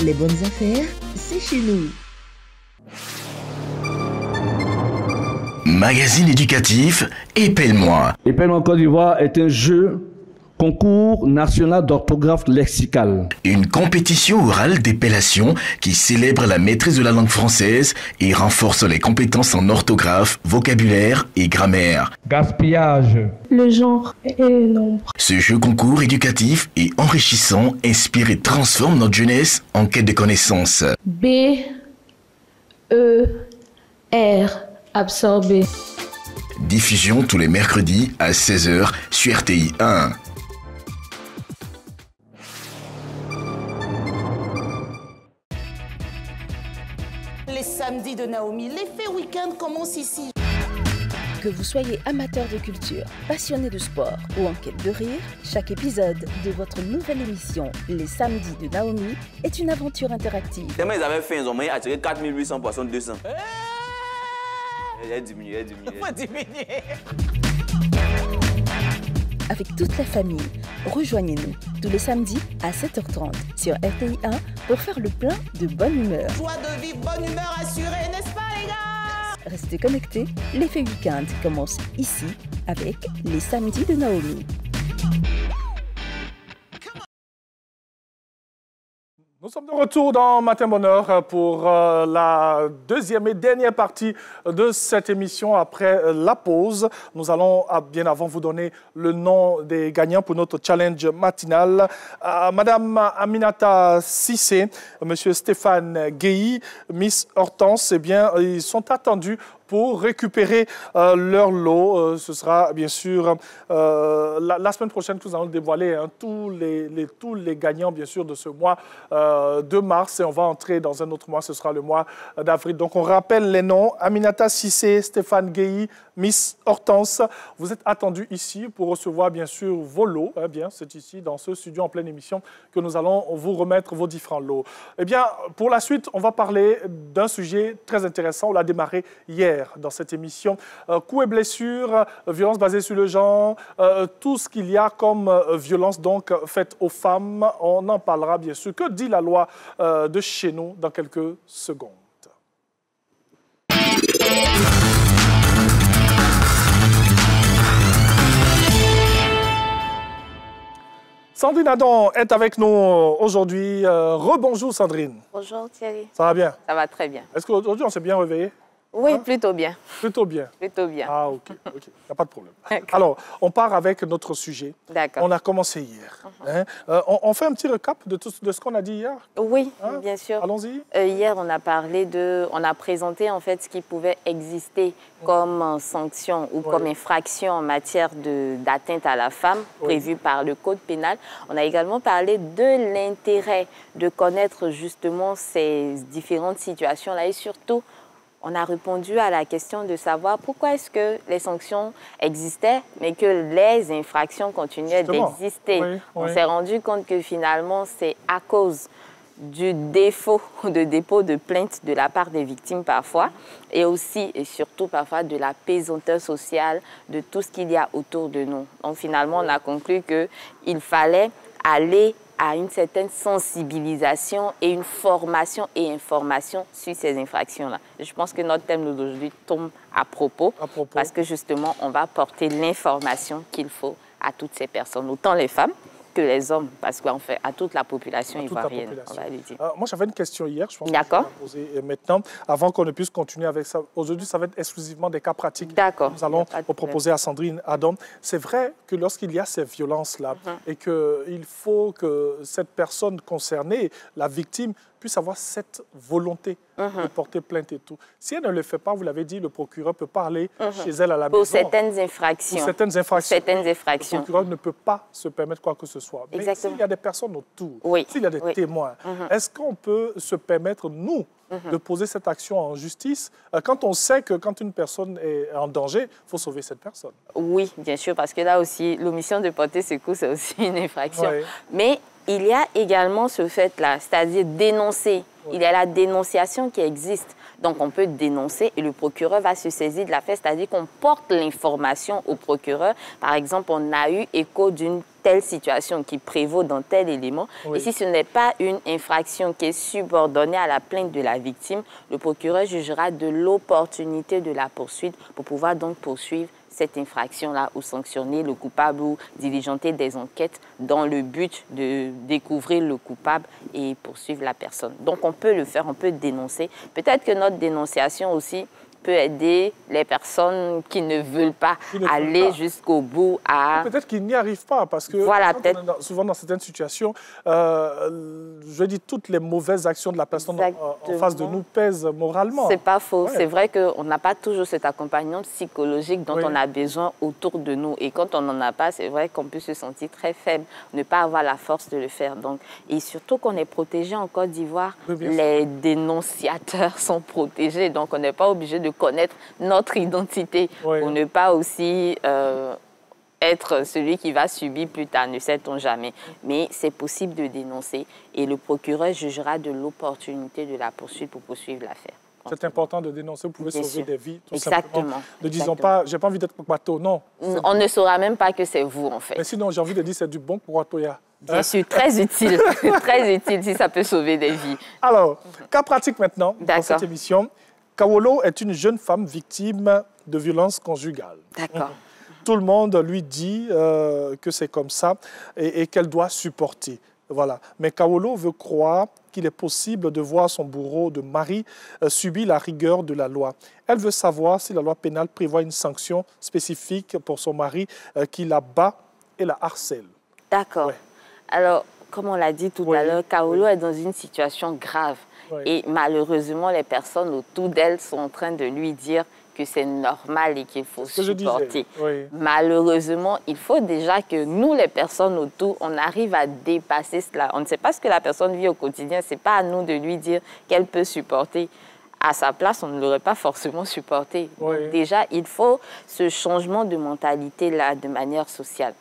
Les bonnes affaires, c'est chez nous. Magazine éducatif, Épelle-moi. Épelle-moi Côte d'Ivoire est un jeu concours national d'orthographe lexicale. Une compétition orale d'épellation qui célèbre la maîtrise de la langue française et renforce les compétences en orthographe, vocabulaire et grammaire. Gaspillage. Le genre et le nombre. Ce jeu concours éducatif et enrichissant inspire et transforme notre jeunesse en quête de connaissances. B-E-R. Absorber. Diffusion tous les mercredis à 16h sur RTI 1. Les samedis de Naomi, l'effet week-end commence ici. Que vous soyez amateur de culture, passionné de sport ou en quête de rire, chaque épisode de votre nouvelle émission Les samedis de Naomi est une aventure interactive. Tellement ils avaient faim, ils ont moyen attiré 4800 poissons 200. Elle a diminué, Faut diminuer. Avec toute la famille, rejoignez-nous tous les samedis à 7h30 sur RTI1 pour faire le plein de bonne humeur. Joie de vivre, bonne humeur assurée, n'est-ce pas? Restez connectés, l'effet week-end commence ici avec les samedis de Naomi. Nous sommes de retour dans Matin Bonheur pour la deuxième et dernière partie de cette émission. Après la pause, nous allons bien avant vous donner le nom des gagnants pour notre challenge matinal. Madame Aminata Sissé, Monsieur Stéphane Guéhi, Miss Hortense, eh bien, ils sont attendus pour récupérer leur lot. Ce sera bien sûr la semaine prochaine que nous allons dévoiler tous les gagnants bien sûr de ce mois de mars et on va entrer dans un autre mois, ce sera le mois d'avril. Donc on rappelle les noms, Aminata Sissé, Stéphane Guéhi, Miss Hortense. Vous êtes attendus ici pour recevoir bien sûr vos lots. C'est ici dans ce studio en pleine émission que nous allons vous remettre vos différents lots. Eh bien, pour la suite, on va parler d'un sujet très intéressant. On l'a démarré hier dans cette émission. Coups et blessures, violences basées sur le genre, tout ce qu'il y a comme violence donc faite aux femmes. On en parlera bien sûr. Que dit la loi de chez nous dans quelques secondes. Sandrine Adon est avec nous aujourd'hui. Rebonjour Sandrine. Bonjour Thierry. Ça va bien? Ça va très bien. Est-ce qu'aujourd'hui on s'est bien réveillé? Oui, plutôt bien. Plutôt bien? Plutôt bien. Ah, ok. Il n'y a pas de problème. Alors, on part avec notre sujet. D'accord. On a commencé hier. On fait un petit récap de ce qu'on a dit hier? Oui, bien sûr. Allons-y. Hier, on a présenté en fait ce qui pouvait exister comme sanction ou comme infraction en matière d'atteinte à la femme prévue par le Code pénal. On a également parlé de l'intérêt de connaître justement ces différentes situations-là et surtout, on a répondu à la question de savoir pourquoi est-ce que les sanctions existaient, mais que les infractions continuaient d'exister. On s'est rendu compte que finalement, c'est à cause du défaut de dépôt de plainte de la part des victimes parfois, et aussi et surtout parfois de la pesanteur sociale, de tout ce qu'il y a autour de nous. Donc finalement, on a conclu qu'il fallait aller à une certaine sensibilisation et une formation et information sur ces infractions-là. Je pense que notre thème d'aujourd'hui tombe à propos parce que justement, on va porter l'information qu'il faut à toutes ces personnes, autant les femmes que les hommes, parce qu'en fait, à toute la population ivoirienne, on va lui dire. Moi, j'avais une question hier, je pense que je vais la poser maintenant, avant qu'on ne puisse continuer avec ça. Aujourd'hui, ça va être exclusivement des cas pratiques. D'accord. Nous allons proposer à Sandrine Adon. C'est vrai que lorsqu'il y a ces violences-là et qu'il faut que cette personne concernée, la victime, puisse avoir cette volonté de porter plainte et tout. Si elle ne le fait pas, vous l'avez dit, le procureur peut pas aller chez elle à la maison. Pour certaines infractions. Pour certaines infractions. Certaines infractions. Le procureur ne peut pas se permettre quoi que ce soit. Mais s'il y a des personnes autour, s'il y a des témoins, est-ce qu'on peut se permettre, nous, de poser cette action en justice quand on sait que quand une personne est en danger, il faut sauver cette personne? Oui, bien sûr, parce que là aussi, l'omission de porter secours, c'est aussi une infraction. Mais il y a également ce fait-là, c'est-à-dire dénoncer. Il y a la dénonciation qui existe. Donc, on peut dénoncer et le procureur va se saisir de l'affaire, c'est-à-dire qu'on porte l'information au procureur. Par exemple, on a eu écho d'une telle situation qui prévaut dans tel élément. Et si ce n'est pas une infraction qui est subordonnée à la plainte de la victime, le procureur jugera de l'opportunité de la poursuite pour pouvoir donc poursuivre cette infraction-là ou sanctionner le coupable ou diligenter des enquêtes dans le but de découvrir le coupable et poursuivre la personne. Donc, on peut le faire, on peut dénoncer. Peut-être que notre dénonciation aussi peut aider les personnes qui ne veulent pas aller jusqu'au bout à... Peut-être qu'ils n'y arrivent pas parce que souvent dans certaines situations, je dis toutes les mauvaises actions de la personne en face de nous pèsent moralement. C'est pas faux. C'est vrai qu'on n'a pas toujours cet accompagnement psychologique dont on a besoin autour de nous. Et quand on n'en a pas, c'est vrai qu'on peut se sentir très faible, ne pas avoir la force de le faire. Donc, et surtout qu'on est protégé en Côte d'Ivoire, les dénonciateurs sont protégés. Donc, on n'est pas obligé de connaître notre identité pour ne pas aussi être celui qui va subir plus tard, ne sait-on jamais. Mais c'est possible de dénoncer et le procureur jugera de l'opportunité de la poursuite pour poursuivre l'affaire. C'est important de dénoncer, vous pouvez sauver des vies, tout simplement. Ne disons pas, j'ai pas envie d'être bateau, non. On ne saura même pas que c'est vous, en fait. Mais sinon, j'ai envie de dire c'est du bon pour Atoya. Bien sûr, très utile, très utile si ça peut sauver des vies. Alors, cas pratique maintenant, dans cette émission. Kaolo est une jeune femme victime de violences conjugales. D'accord. Tout le monde lui dit que c'est comme ça et qu'elle doit supporter. Voilà. Mais Kaolo veut croire qu'il est possible de voir son bourreau de mari subir la rigueur de la loi. Elle veut savoir si la loi pénale prévoit une sanction spécifique pour son mari qui la bat et la harcèle. D'accord. Ouais. Alors, comme on l'a dit tout à l'heure, Kaolo est dans une situation grave. Et malheureusement, les personnes autour d'elle sont en train de lui dire que c'est normal et qu'il faut supporter. Malheureusement, il faut déjà que nous, les personnes autour, on arrive à dépasser cela. On ne sait pas ce que la personne vit au quotidien. Ce n'est pas à nous de lui dire qu'elle peut supporter. À sa place, on ne l'aurait pas forcément supporté. Donc, déjà, il faut ce changement de mentalité-là de manière sociale.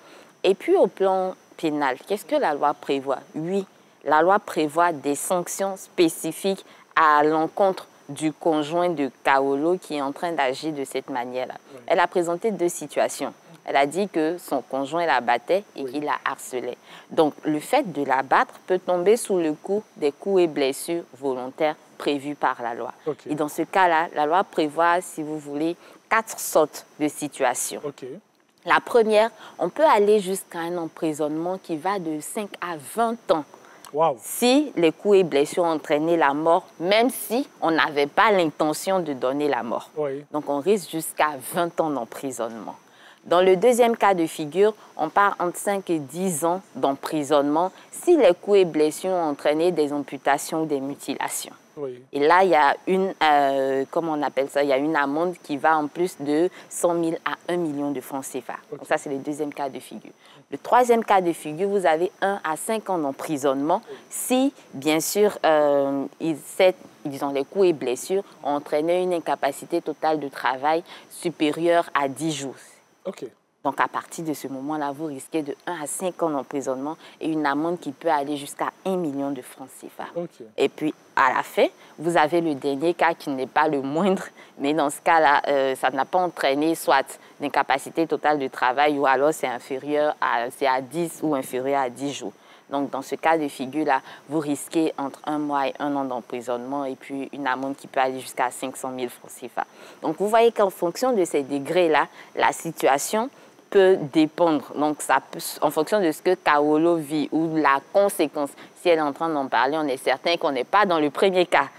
Et puis, au plan pénal, qu'est-ce que la loi prévoit? Oui, la loi prévoit des sanctions spécifiques à l'encontre du conjoint de Kaolo qui est en train d'agir de cette manière-là. Elle a présenté deux situations. Elle a dit que son conjoint la battait et qu'il la harcelait. Donc, le fait de la battre peut tomber sous le coup des coups et blessures volontaires prévus par la loi. Et dans ce cas-là, la loi prévoit, si vous voulez, 4 sortes de situations. La première, on peut aller jusqu'à un emprisonnement qui va de 5 à 20 ans. Si les coups et blessures ont entraîné la mort, même si on n'avait pas l'intention de donner la mort. Donc, on risque jusqu'à 20 ans d'emprisonnement. Dans le deuxième cas de figure, on part entre 5 et 10 ans d'emprisonnement si les coups et blessures ont entraîné des amputations ou des mutilations. Et là, il y a une, comment on appelle ça, il y a une amende qui va en plus de 100 000 à 1 million de francs CFA. Donc ça, c'est le deuxième cas de figure. Le troisième cas de figure, vous avez 1 à 5 ans d'emprisonnement si, bien sûr, disons, les coups et blessures ont entraîné une incapacité totale de travail supérieure à 10 jours. Donc, à partir de ce moment-là, vous risquez de 1 à 5 ans d'emprisonnement et une amende qui peut aller jusqu'à 1 million de francs CFA. Et puis, à la fin, vous avez le dernier cas qui n'est pas le moindre, mais dans ce cas-là, ça n'a pas entraîné soit l'incapacité totale de travail ou alors c'est inférieur à 10 ou inférieur à 10 jours. Donc, dans ce cas de figure-là, vous risquez entre 1 mois et 1 an d'emprisonnement et puis une amende qui peut aller jusqu'à 500 000 francs CFA. Donc, vous voyez qu'en fonction de ces degrés-là, la situation peut dépendre. Donc, ça peut, en fonction de ce que Kaolo vit ou la conséquence, si elle est en train d'en parler, on est certain qu'on n'est pas dans le premier cas.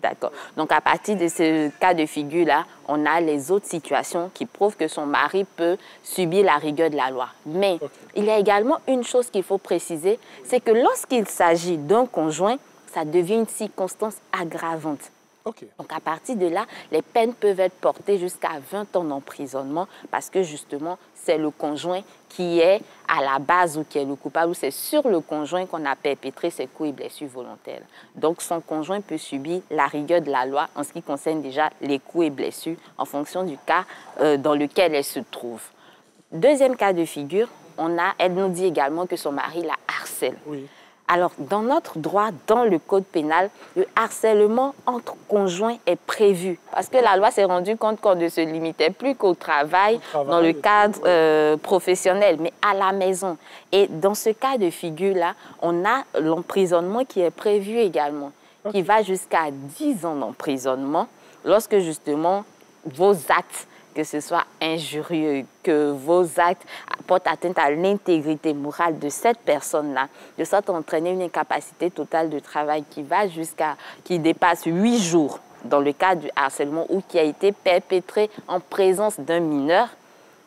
D'accord. Donc, à partir de ce cas de figure-là, on a les autres situations qui prouvent que son mari peut subir la rigueur de la loi. Mais il y a également une chose qu'il faut préciser, c'est que lorsqu'il s'agit d'un conjoint, ça devient une circonstance aggravante. Donc, à partir de là, les peines peuvent être portées jusqu'à 20 ans d'emprisonnement parce que, justement, c'est le conjoint qui est à la base ou qui est le coupable, ou c'est sur le conjoint qu'on a perpétré ces coups et blessures volontaires. Donc, son conjoint peut subir la rigueur de la loi en ce qui concerne déjà les coups et blessures en fonction du cas dans lequel elle se trouve. Deuxième cas de figure, elle nous dit également que son mari la harcèle. Alors, dans notre droit, dans le code pénal, le harcèlement entre conjoints est prévu. Parce que la loi s'est rendue compte qu'on ne se limitait plus qu'au travail, dans le cadre professionnel, mais à la maison. Et dans ce cas de figure-là, on a l'emprisonnement qui est prévu également, qui va jusqu'à 10 ans d'emprisonnement, lorsque justement vos actes, que ce soit injurieux, que vos actes portent atteinte à l'intégrité morale de cette personne-là, de sorte à entraîner une incapacité totale de travail qui dépasse 8 jours dans le cas du harcèlement ou qui a été perpétré en présence d'un mineur.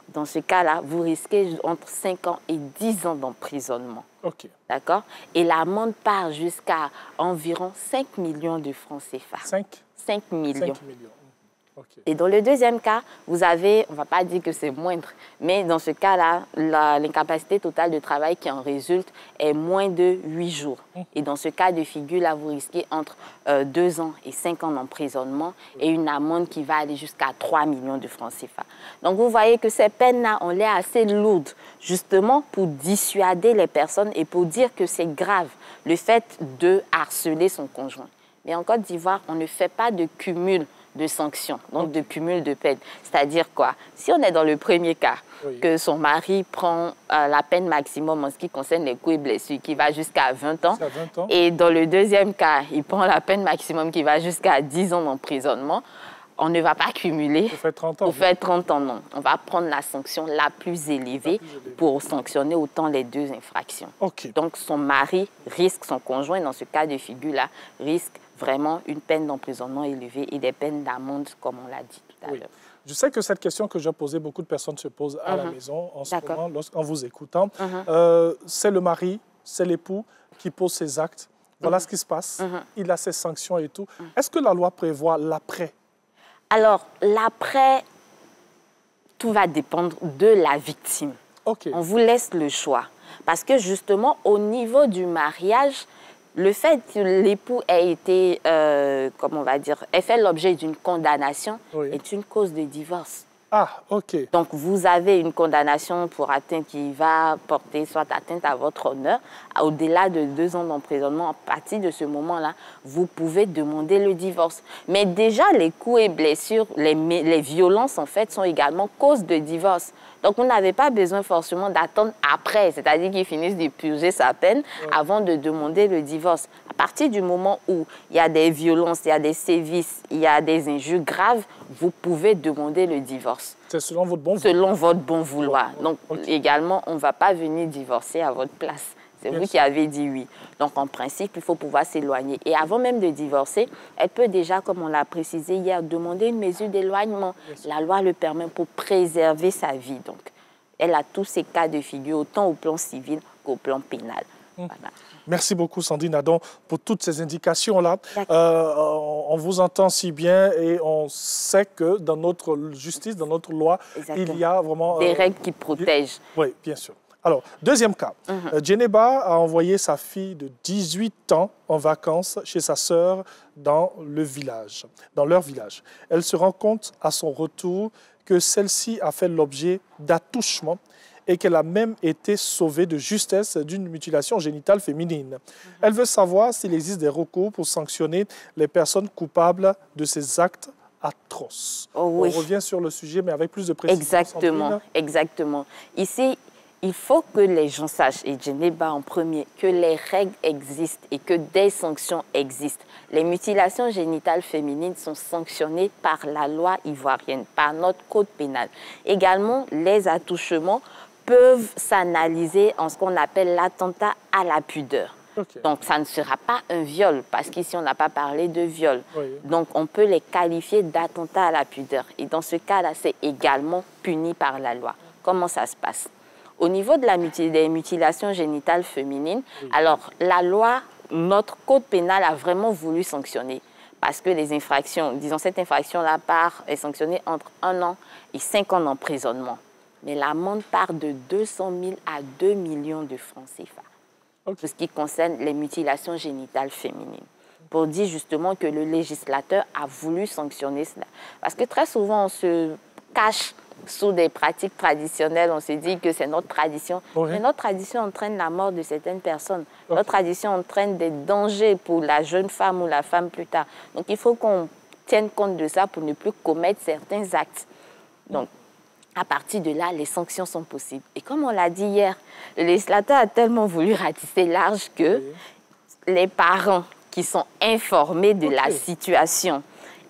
Dans ce cas-là, vous risquez entre 5 ans et 10 ans d'emprisonnement. D'accord? Et l'amende part jusqu'à environ 5 millions de francs CFA. 5 millions. Et dans le deuxième cas, vous avez, on ne va pas dire que c'est moindre, mais dans ce cas-là, l'incapacité totale de travail qui en résulte est moins de 8 jours. Et dans ce cas de figure-là, vous risquez entre 2 ans et 5 ans d'emprisonnement et une amende qui va aller jusqu'à 3 millions de francs CFA. Donc vous voyez que ces peines-là, on les a assez lourdes, justement pour dissuader les personnes et pour dire que c'est grave, le fait de harceler son conjoint. Mais en Côte d'Ivoire, on ne fait pas de cumul de sanction, donc de cumul de peine. C'est-à-dire quoi? Si on est dans le premier cas, que son mari prend la peine maximum en ce qui concerne les coups et blessures, qui va jusqu'à 20 ans, et dans le deuxième cas, il prend la peine maximum qui va jusqu'à 10 ans d'emprisonnement, on ne va pas cumuler. Pour faire 30 ans. Pour faire 30 ans, non. On va prendre la sanction la plus élevée pour sanctionner autant les deux infractions. Donc, son mari risque, son conjoint, dans ce cas de figure-là, risque vraiment une peine d'emprisonnement élevée et des peines d'amende, comme on l'a dit tout à l'heure. Je sais que cette question que j'ai posée, beaucoup de personnes se posent à la maison en ce moment, en vous écoutant. C'est le mari, c'est l'époux qui pose ses actes. Voilà ce qui se passe. Il a ses sanctions et tout. Est-ce que la loi prévoit l'après? Alors, l'après, tout va dépendre de la victime. On vous laisse le choix. Parce que justement, au niveau du mariage, le fait que l'époux ait été, comment on va dire, ait fait l'objet d'une condamnation est une cause de divorce. Ah, OK. Donc, vous avez une condamnation pour atteinte qui va porter soit atteinte à votre honneur. Au-delà de 2 ans d'emprisonnement, à partir de ce moment-là, vous pouvez demander le divorce. Mais déjà, les coups et blessures, les violences, en fait, sont également cause de divorce. Donc, vous n'avez pas besoin forcément d'attendre après, c'est-à-dire qu'il finisse de purger sa peine avant de demander le divorce. À partir du moment où il y a des violences, il y a des sévices, il y a des injures graves, vous pouvez demander le divorce. C'est selon votre bon vouloir. Selon votre bon vouloir. Donc, également, on ne va pas venir divorcer à votre place. C'est vous qui avez dit oui. Donc, en principe, il faut pouvoir s'éloigner. Et avant même de divorcer, elle peut déjà, comme on l'a précisé hier, demander une mesure d'éloignement. La loi le permet pour préserver sa vie. Donc, elle a tous ces cas de figure, autant au plan civil qu'au plan pénal. Voilà. Merci beaucoup, Sandrine Adon, pour toutes ces indications-là. On vous entend si bien et on sait que dans notre justice, dans notre loi, il y a vraiment... des règles qui protègent. Oui, bien sûr. Alors, deuxième cas. Djeneba a envoyé sa fille de 18 ans en vacances chez sa sœur dans leur village. Elle se rend compte à son retour que celle-ci a fait l'objet d'attouchements et qu'elle a même été sauvée de justesse d'une mutilation génitale féminine. Elle veut savoir s'il existe des recours pour sanctionner les personnes coupables de ces actes atroces. On revient sur le sujet, mais avec plus de précision. Exactement, exactement. Ici, il faut que les gens sachent, et Djeneba en premier, que les règles existent et que des sanctions existent. Les mutilations génitales féminines sont sanctionnées par la loi ivoirienne, par notre code pénal. Également, les attouchements peuvent s'analyser en ce qu'on appelle l'attentat à la pudeur. Donc, ça ne sera pas un viol, parce qu'ici, on n'a pas parlé de viol. Donc, on peut les qualifier d'attentat à la pudeur. Et dans ce cas-là, c'est également puni par la loi. Comment ça se passe? Au niveau de des mutilations génitales féminines, alors, la loi, notre code pénal a vraiment voulu sanctionner. Parce que les infractions, disons, cette infraction-là est sanctionnée entre 1 an et 5 ans d'emprisonnement. Mais l'amende part de 200 000 à 2 millions de francs CFA. Pour ce qui concerne les mutilations génitales féminines. Pour dire justement que le législateur a voulu sanctionner cela. Parce que très souvent, on se cache sous des pratiques traditionnelles. On se dit que c'est notre tradition. Mais notre tradition entraîne la mort de certaines personnes. Notre tradition entraîne des dangers pour la jeune femme ou la femme plus tard. Donc, il faut qu'on tienne compte de ça pour ne plus commettre certains actes. Donc, à partir de là, les sanctions sont possibles. Et comme on l'a dit hier, le législateur a tellement voulu ratisser large que les parents qui sont informés de la situation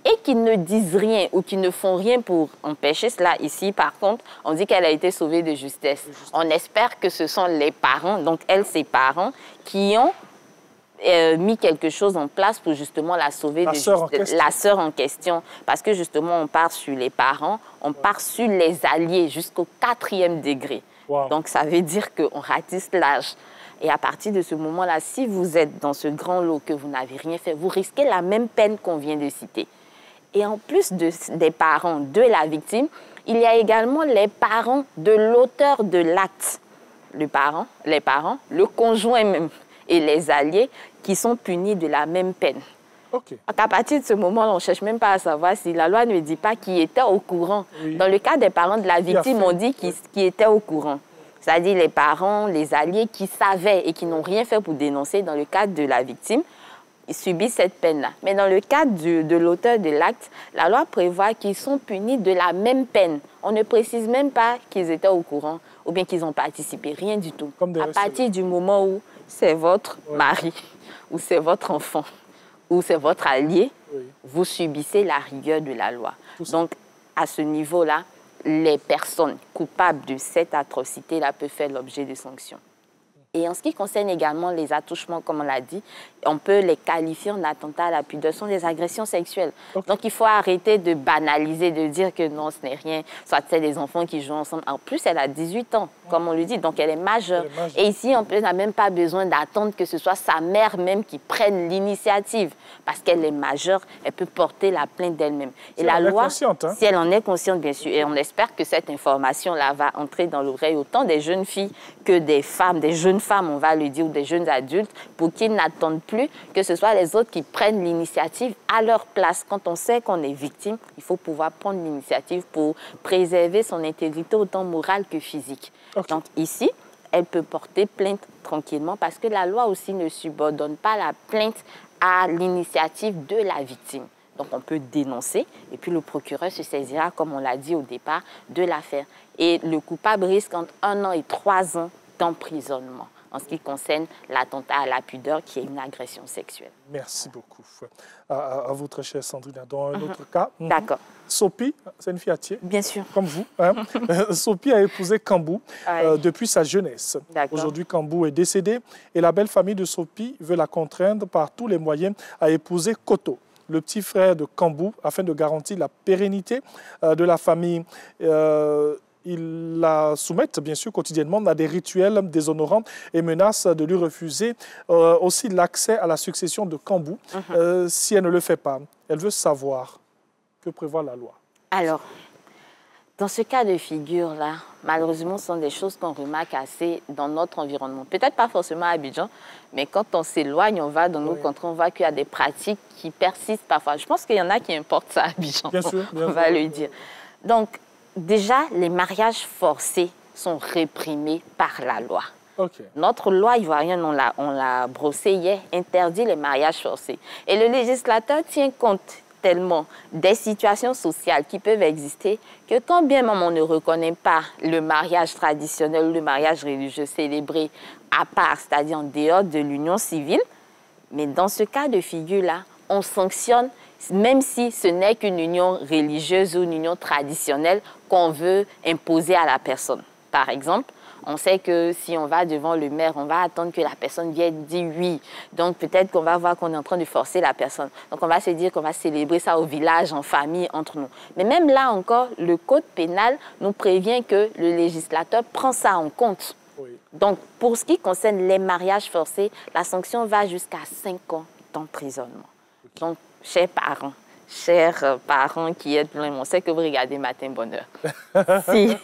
et qui ne disent rien ou qui ne font rien pour empêcher cela, ici, par contre, on dit qu'elle a été sauvée de justesse. On espère que ce sont les parents, donc elle, ses parents, qui ont mis quelque chose en place pour justement la sauver la sœur en question. Parce que justement, on part sur les parents, on part sur les alliés jusqu'au 4e degré. Donc, ça veut dire qu'on ratisse l'âge. Et à partir de ce moment-là, si vous êtes dans ce grand lot que vous n'avez rien fait, vous risquez la même peine qu'on vient de citer. Et en plus des parents de la victime, il y a également les parents de l'auteur de l'acte. Les parents, le conjoint même et les alliés qui sont punis de la même peine. À partir de ce moment-là, on ne cherche même pas à savoir si la loi ne dit pas qui était au courant. Dans le cas des parents de la victime, on dit qui était au courant. C'est-à-dire les parents, les alliés qui savaient et qui n'ont rien fait pour dénoncer dans le cadre de la victime. ils subissent cette peine-là. Mais dans le cas de l'auteur de l'acte, la loi prévoit qu'ils sont punis de la même peine. On ne précise même pas qu'ils étaient au courant ou bien qu'ils ont participé, rien du tout. À partir du moment où c'est votre mari, ou c'est votre enfant, ou c'est votre allié, vous subissez la rigueur de la loi. Donc, à ce niveau-là, les personnes coupables de cette atrocité-là peuvent faire l'objet de sanctions. Et en ce qui concerne également les attouchements, comme on l'a dit, on peut les qualifier en attentat à la pudeur. Ce sont des agressions sexuelles. Donc, il faut arrêter de banaliser, de dire que non, ce n'est rien. Soit c'est des enfants qui jouent ensemble. En plus, elle a 18 ans, comme on le dit. Donc, elle est majeure. Et ici, on n'a même pas besoin d'attendre que ce soit sa mère même qui prenne l'initiative. Parce qu'elle est majeure, elle peut porter la plainte d'elle-même. Et la loi, si elle en est consciente, bien sûr, et on espère que cette information-là va entrer dans l'oreille autant des jeunes filles que des femmes, des jeunes femmes, on va le dire, ou des jeunes adultes, pour qu'ils n'attendent plus que ce soit les autres qui prennent l'initiative à leur place. Quand on sait qu'on est victime, il faut pouvoir prendre l'initiative pour préserver son intégrité autant morale que physique. Donc ici, elle peut porter plainte tranquillement parce que la loi aussi ne subordonne pas la plainte à l'initiative de la victime. Donc on peut dénoncer et puis le procureur se saisira, comme on l'a dit au départ, de l'affaire. Et le coupable risque entre 1 an et 3 ans d'emprisonnement en ce qui concerne l'attentat à la pudeur qui est une agression sexuelle. Merci beaucoup. À vous, très chère Sandrine. Dans un autre cas, D'accord. Sophie, c'est une fille attiée. Bien sûr. Comme vous. Hein? Sophie a épousé Kambou depuis sa jeunesse. Aujourd'hui, Kambou est décédé et la belle famille de Sophie veut la contraindre par tous les moyens à épouser Koto, le petit frère de Kambou, afin de garantir la pérennité de la famille. Ils la soumettent, bien sûr, quotidiennement à des rituels déshonorants et menacent de lui refuser aussi l'accès à la succession de Kambou si elle ne le fait pas. Elle veut savoir que prévoit la loi. Alors, dans ce cas de figure-là, malheureusement, ce sont des choses qu'on remarque assez dans notre environnement. Peut-être pas forcément à Abidjan, mais quand on s'éloigne, on va dans nos contrées, on voit qu'il y a des pratiques qui persistent parfois. Je pense qu'il y en a qui importent ça à Abidjan, bien sûr, on va le dire. Donc, déjà, les mariages forcés sont réprimés par la loi. Notre loi ivoirienne, on l'a brossée hier, interdit les mariages forcés. Et le législateur tient compte tellement des situations sociales qui peuvent exister que quand bien même on ne reconnaît pas le mariage traditionnel ou le mariage religieux célébré à part, c'est-à-dire en dehors de l'union civile, mais dans ce cas de figure-là, on sanctionne même si ce n'est qu'une union religieuse ou une union traditionnelle qu'on veut imposer à la personne. Par exemple, on sait que si on va devant le maire, on va attendre que la personne vienne dire oui. Donc peut-être qu'on va voir qu'on est en train de forcer la personne. Donc on va se dire qu'on va célébrer ça au village, en famille, entre nous. Mais même là encore, le code pénal nous prévient que le législateur prend ça en compte. Donc pour ce qui concerne les mariages forcés, la sanction va jusqu'à 5 ans d'emprisonnement. Donc, chers parents qui êtes pleins, on sait que vous regardez Matin Bonheur. Si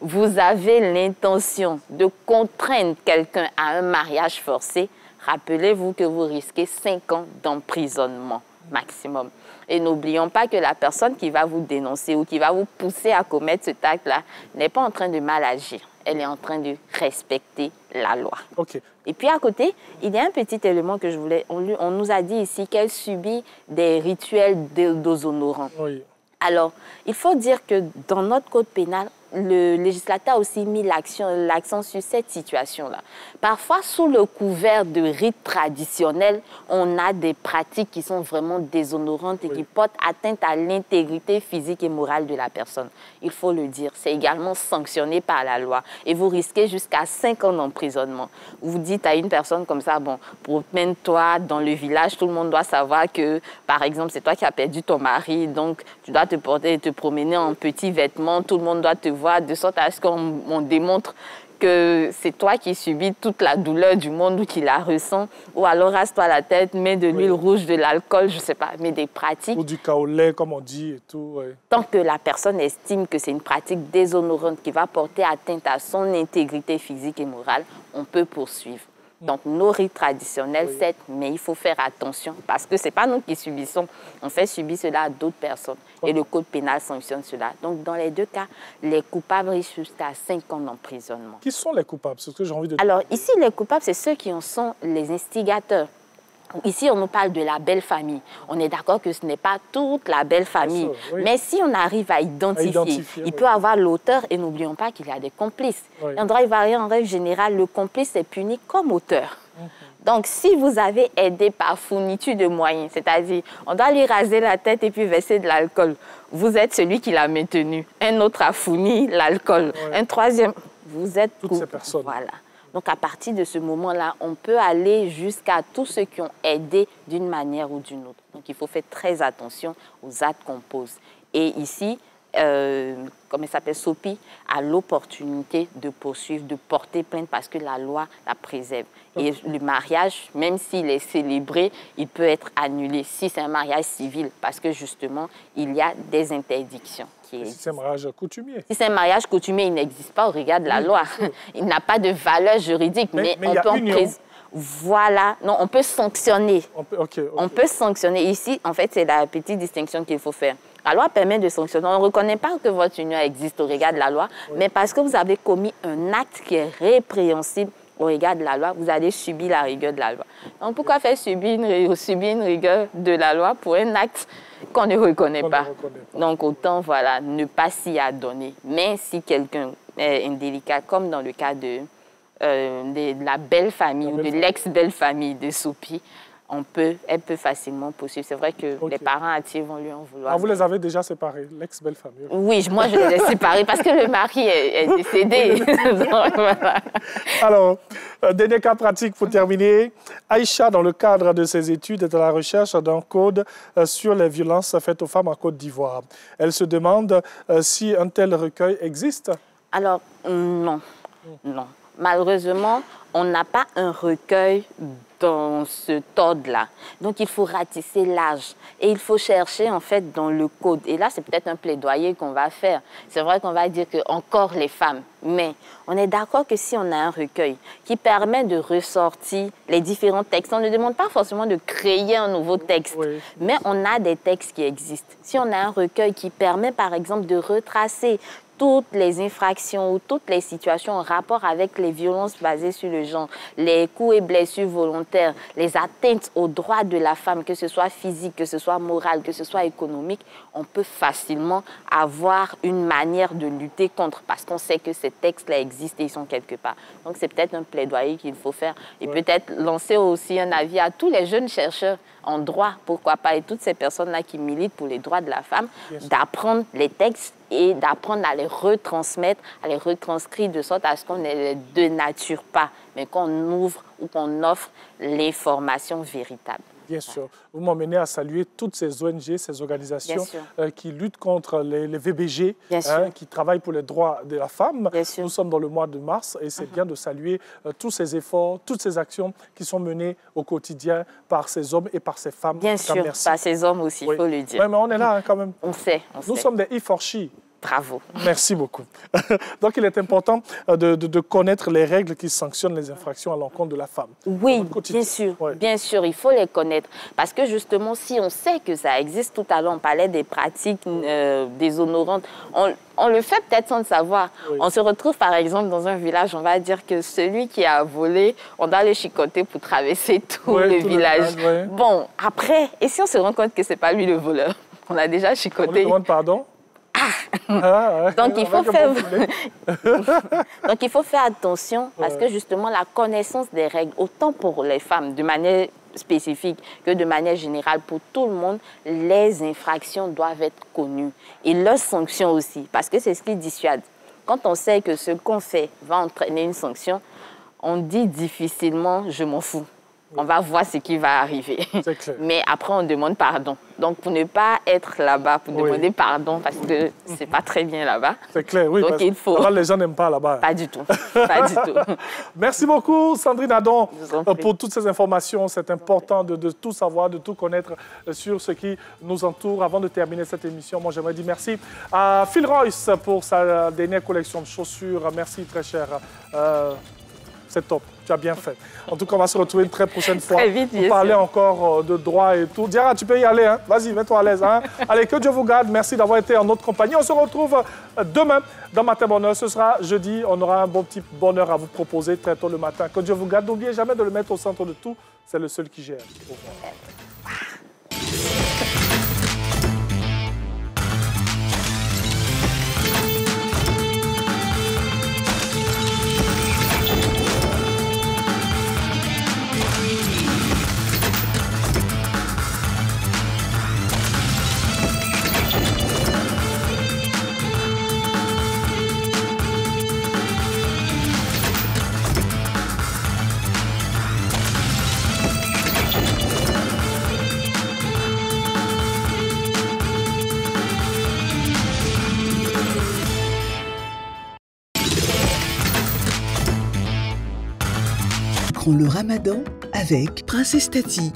vous avez l'intention de contraindre quelqu'un à un mariage forcé, rappelez-vous que vous risquez 5 ans d'emprisonnement maximum. Et n'oublions pas que la personne qui va vous dénoncer ou qui va vous pousser à commettre cet acte-là n'est pas en train de mal agir. Elle est en train de respecter la loi. Et puis à côté, il y a un petit élément que je voulais... On nous a dit ici qu'elle subit des rituels déshonorants. Alors, il faut dire que dans notre code pénal, le législateur a aussi mis l'accent sur cette situation-là. Parfois, sous le couvert de rites traditionnels, on a des pratiques qui sont vraiment déshonorantes et qui portent atteinte à l'intégrité physique et morale de la personne. Il faut le dire, c'est également sanctionné par la loi. Et vous risquez jusqu'à 5 ans d'emprisonnement. Vous dites à une personne comme ça, bon, promène-toi dans le village, tout le monde doit savoir que, par exemple, c'est toi qui as perdu ton mari, donc tu dois te porter et te promener en petits vêtements, tout le monde doit te voir, de sorte à ce qu'on démontre que c'est toi qui subis toute la douleur du monde ou qui la ressens, ou alors rase-toi la tête, mets de l'huile rouge, de l'alcool, je ne sais pas, mais des pratiques. Ou du kaolé, comme on dit et tout. Tant que la personne estime que c'est une pratique déshonorante qui va porter atteinte à son intégrité physique et morale, on peut poursuivre. Donc, nos rites traditionnels, certes, mais il faut faire attention parce que ce n'est pas nous qui subissons. On fait subir cela à d'autres personnes et le code pénal sanctionne cela. Donc, dans les 2 cas, les coupables risquent jusqu'à 5 ans d'emprisonnement. Qui sont les coupables? C'est ce que j'ai envie de dire. Alors, ici, les coupables, c'est ceux qui en sont les instigateurs. Ici, on nous parle de la belle famille. On est d'accord que ce n'est pas toute la belle famille. Oui. Mais si on arrive à identifier, il peut avoir l'auteur et n'oublions pas qu'il y a des complices. Oui. En droit ivoirien, en règle générale, le complice est puni comme auteur. Donc, si vous avez aidé par fourniture de moyens, c'est-à-dire, on doit lui raser la tête et puis verser de l'alcool, vous êtes celui qui l'a maintenu. Un autre a fourni l'alcool. Un troisième, vous êtes... Toutes ces personnes. Voilà. Donc, à partir de ce moment-là, on peut aller jusqu'à tous ceux qui ont aidé d'une manière ou d'une autre. Donc, il faut faire très attention aux actes qu'on pose. Et ici, comme elle s'appelle, Sopi, a l'opportunité de poursuivre, de porter plainte parce que la loi la préserve. Et le mariage, même s'il est célébré, il peut être annulé si c'est un mariage civil parce que justement, il y a des interdictions. Si c'est un mariage coutumier. Si c'est un mariage coutumier, il n'existe pas au regard de la loi. Il n'a pas de valeur juridique, mais on peut en Voilà, non, on peut sanctionner. On peut sanctionner. Ici, en fait, c'est la petite distinction qu'il faut faire. La loi permet de sanctionner. On ne reconnaît pas que votre union existe au regard de la loi, mais parce que vous avez commis un acte qui est répréhensible au regard de la loi, vous allez subir la rigueur de la loi. Donc, pourquoi faire subir une rigueur de la loi pour un acte qu'on ne reconnaît pas? Donc, autant, voilà, ne pas s'y adonner. Mais si quelqu'un est indélicat, comme dans le cas de la belle famille ou de l'ex-belle-famille de Sopi, elle peut facilement poursuivre. C'est vrai que les parents actifs vont lui en vouloir. Ah, vous les avez déjà séparés, l'ex-belle-famille? Oui, moi je les ai séparés parce que le mari est décédé. Donc, voilà. Alors, dernier cas pratique pour terminer. Aïcha, dans le cadre de ses études, est à la recherche d'un code sur les violences faites aux femmes en Côte d'Ivoire. Elle se demande si un tel recueil existe. Alors, non. Non. Malheureusement, on n'a pas un recueil dans ce ordre-là. Donc, il faut ratisser large. Et il faut chercher, en fait, dans le code. Et là, c'est peut-être un plaidoyer qu'on va faire. C'est vrai qu'on va dire que encore les femmes. Mais on est d'accord que si on a un recueil qui permet de ressortir les différents textes, on ne demande pas forcément de créer un nouveau texte. Mais on a des textes qui existent. Si on a un recueil qui permet, par exemple, de retracer toutes les infractions ou toutes les situations en rapport avec les violences basées sur le genre, les coups et blessures volontaires, les atteintes aux droits de la femme, que ce soit physique, que ce soit moral, que ce soit économique, on peut facilement avoir une manière de lutter contre parce qu'on sait que ces textes-là existent et ils sont quelque part. Donc, c'est peut-être un plaidoyer qu'il faut faire et peut-être lancer aussi un avis à tous les jeunes chercheurs en droit, pourquoi pas, et toutes ces personnes-là qui militent pour les droits de la femme, d'apprendre les textes et d'apprendre à les retransmettre, à les retranscrire de sorte à ce qu'on ne les dénature pas, mais qu'on ouvre ou qu'on offre l'information véritable. Bien sûr. Vous m'emmenez à saluer toutes ces ONG, ces organisations qui luttent contre les VBG, qui travaillent pour les droits de la femme. Nous sommes dans le mois de mars et c'est bien de saluer tous ces efforts, toutes ces actions qui sont menées au quotidien par ces hommes et par ces femmes. Bien sûr, par ces hommes aussi, il faut le dire. Oui, mais on est là quand même. On sait. Nous sommes des E4She. Bravo. Merci beaucoup. Donc, il est important de connaître les règles qui sanctionnent les infractions à l'encontre de la femme. Oui, bien sûr, il faut les connaître. Parce que justement, si on sait que ça existe, tout à l'heure, on parlait des pratiques déshonorantes, on le fait peut-être sans le savoir. On se retrouve, par exemple, dans un village, on va dire que celui qui a volé, on doit le chicoter pour traverser tout le village. Bon, après, et si on se rend compte que ce n'est pas lui le voleur? On a déjà chicoté. On lui demande pardon? Donc, il faut faire attention parce que justement, la connaissance des règles, autant pour les femmes de manière spécifique que de manière générale, pour tout le monde, les infractions doivent être connues. Et leurs sanctions aussi, parce que c'est ce qui dissuade. Quand on sait que ce qu'on fait va entraîner une sanction, on dit difficilement « je m'en fous ». On va voir ce qui va arriver. Mais après, on demande pardon. Donc, pour ne pas être là-bas, pour demander pardon, parce que c'est pas très bien là-bas. C'est clair, oui. Donc, il faut... les gens n'aiment pas là-bas. Pas du tout. Pas du tout. Merci beaucoup, Sandrine Adon, pour toutes ces informations. C'est important de tout savoir, de tout connaître sur ce qui nous entoure. Avant de terminer cette émission, moi, j'aimerais dire merci à Phil Royce pour sa dernière collection de chaussures. Merci, très cher. c'est top. Tu as bien fait. En tout cas, on va se retrouver une très prochaine fois. Très vite, pour parler encore de droit et tout. Diarra, tu peux y aller. Hein? Vas-y, mets-toi à l'aise. Hein? Allez, que Dieu vous garde. Merci d'avoir été en notre compagnie. On se retrouve demain dans Matin Bonheur. Ce sera jeudi. On aura un bon petit bonheur à vous proposer très tôt le matin. Que Dieu vous garde. N'oubliez jamais de le mettre au centre de tout. C'est le seul qui gère. Au revoir. Le Ramadan avec Princesse Tati,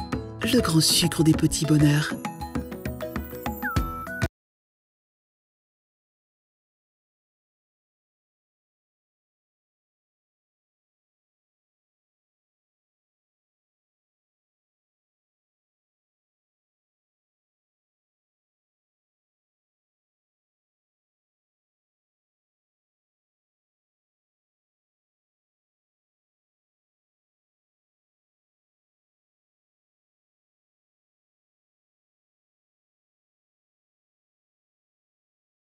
le grand sucre des petits bonheurs.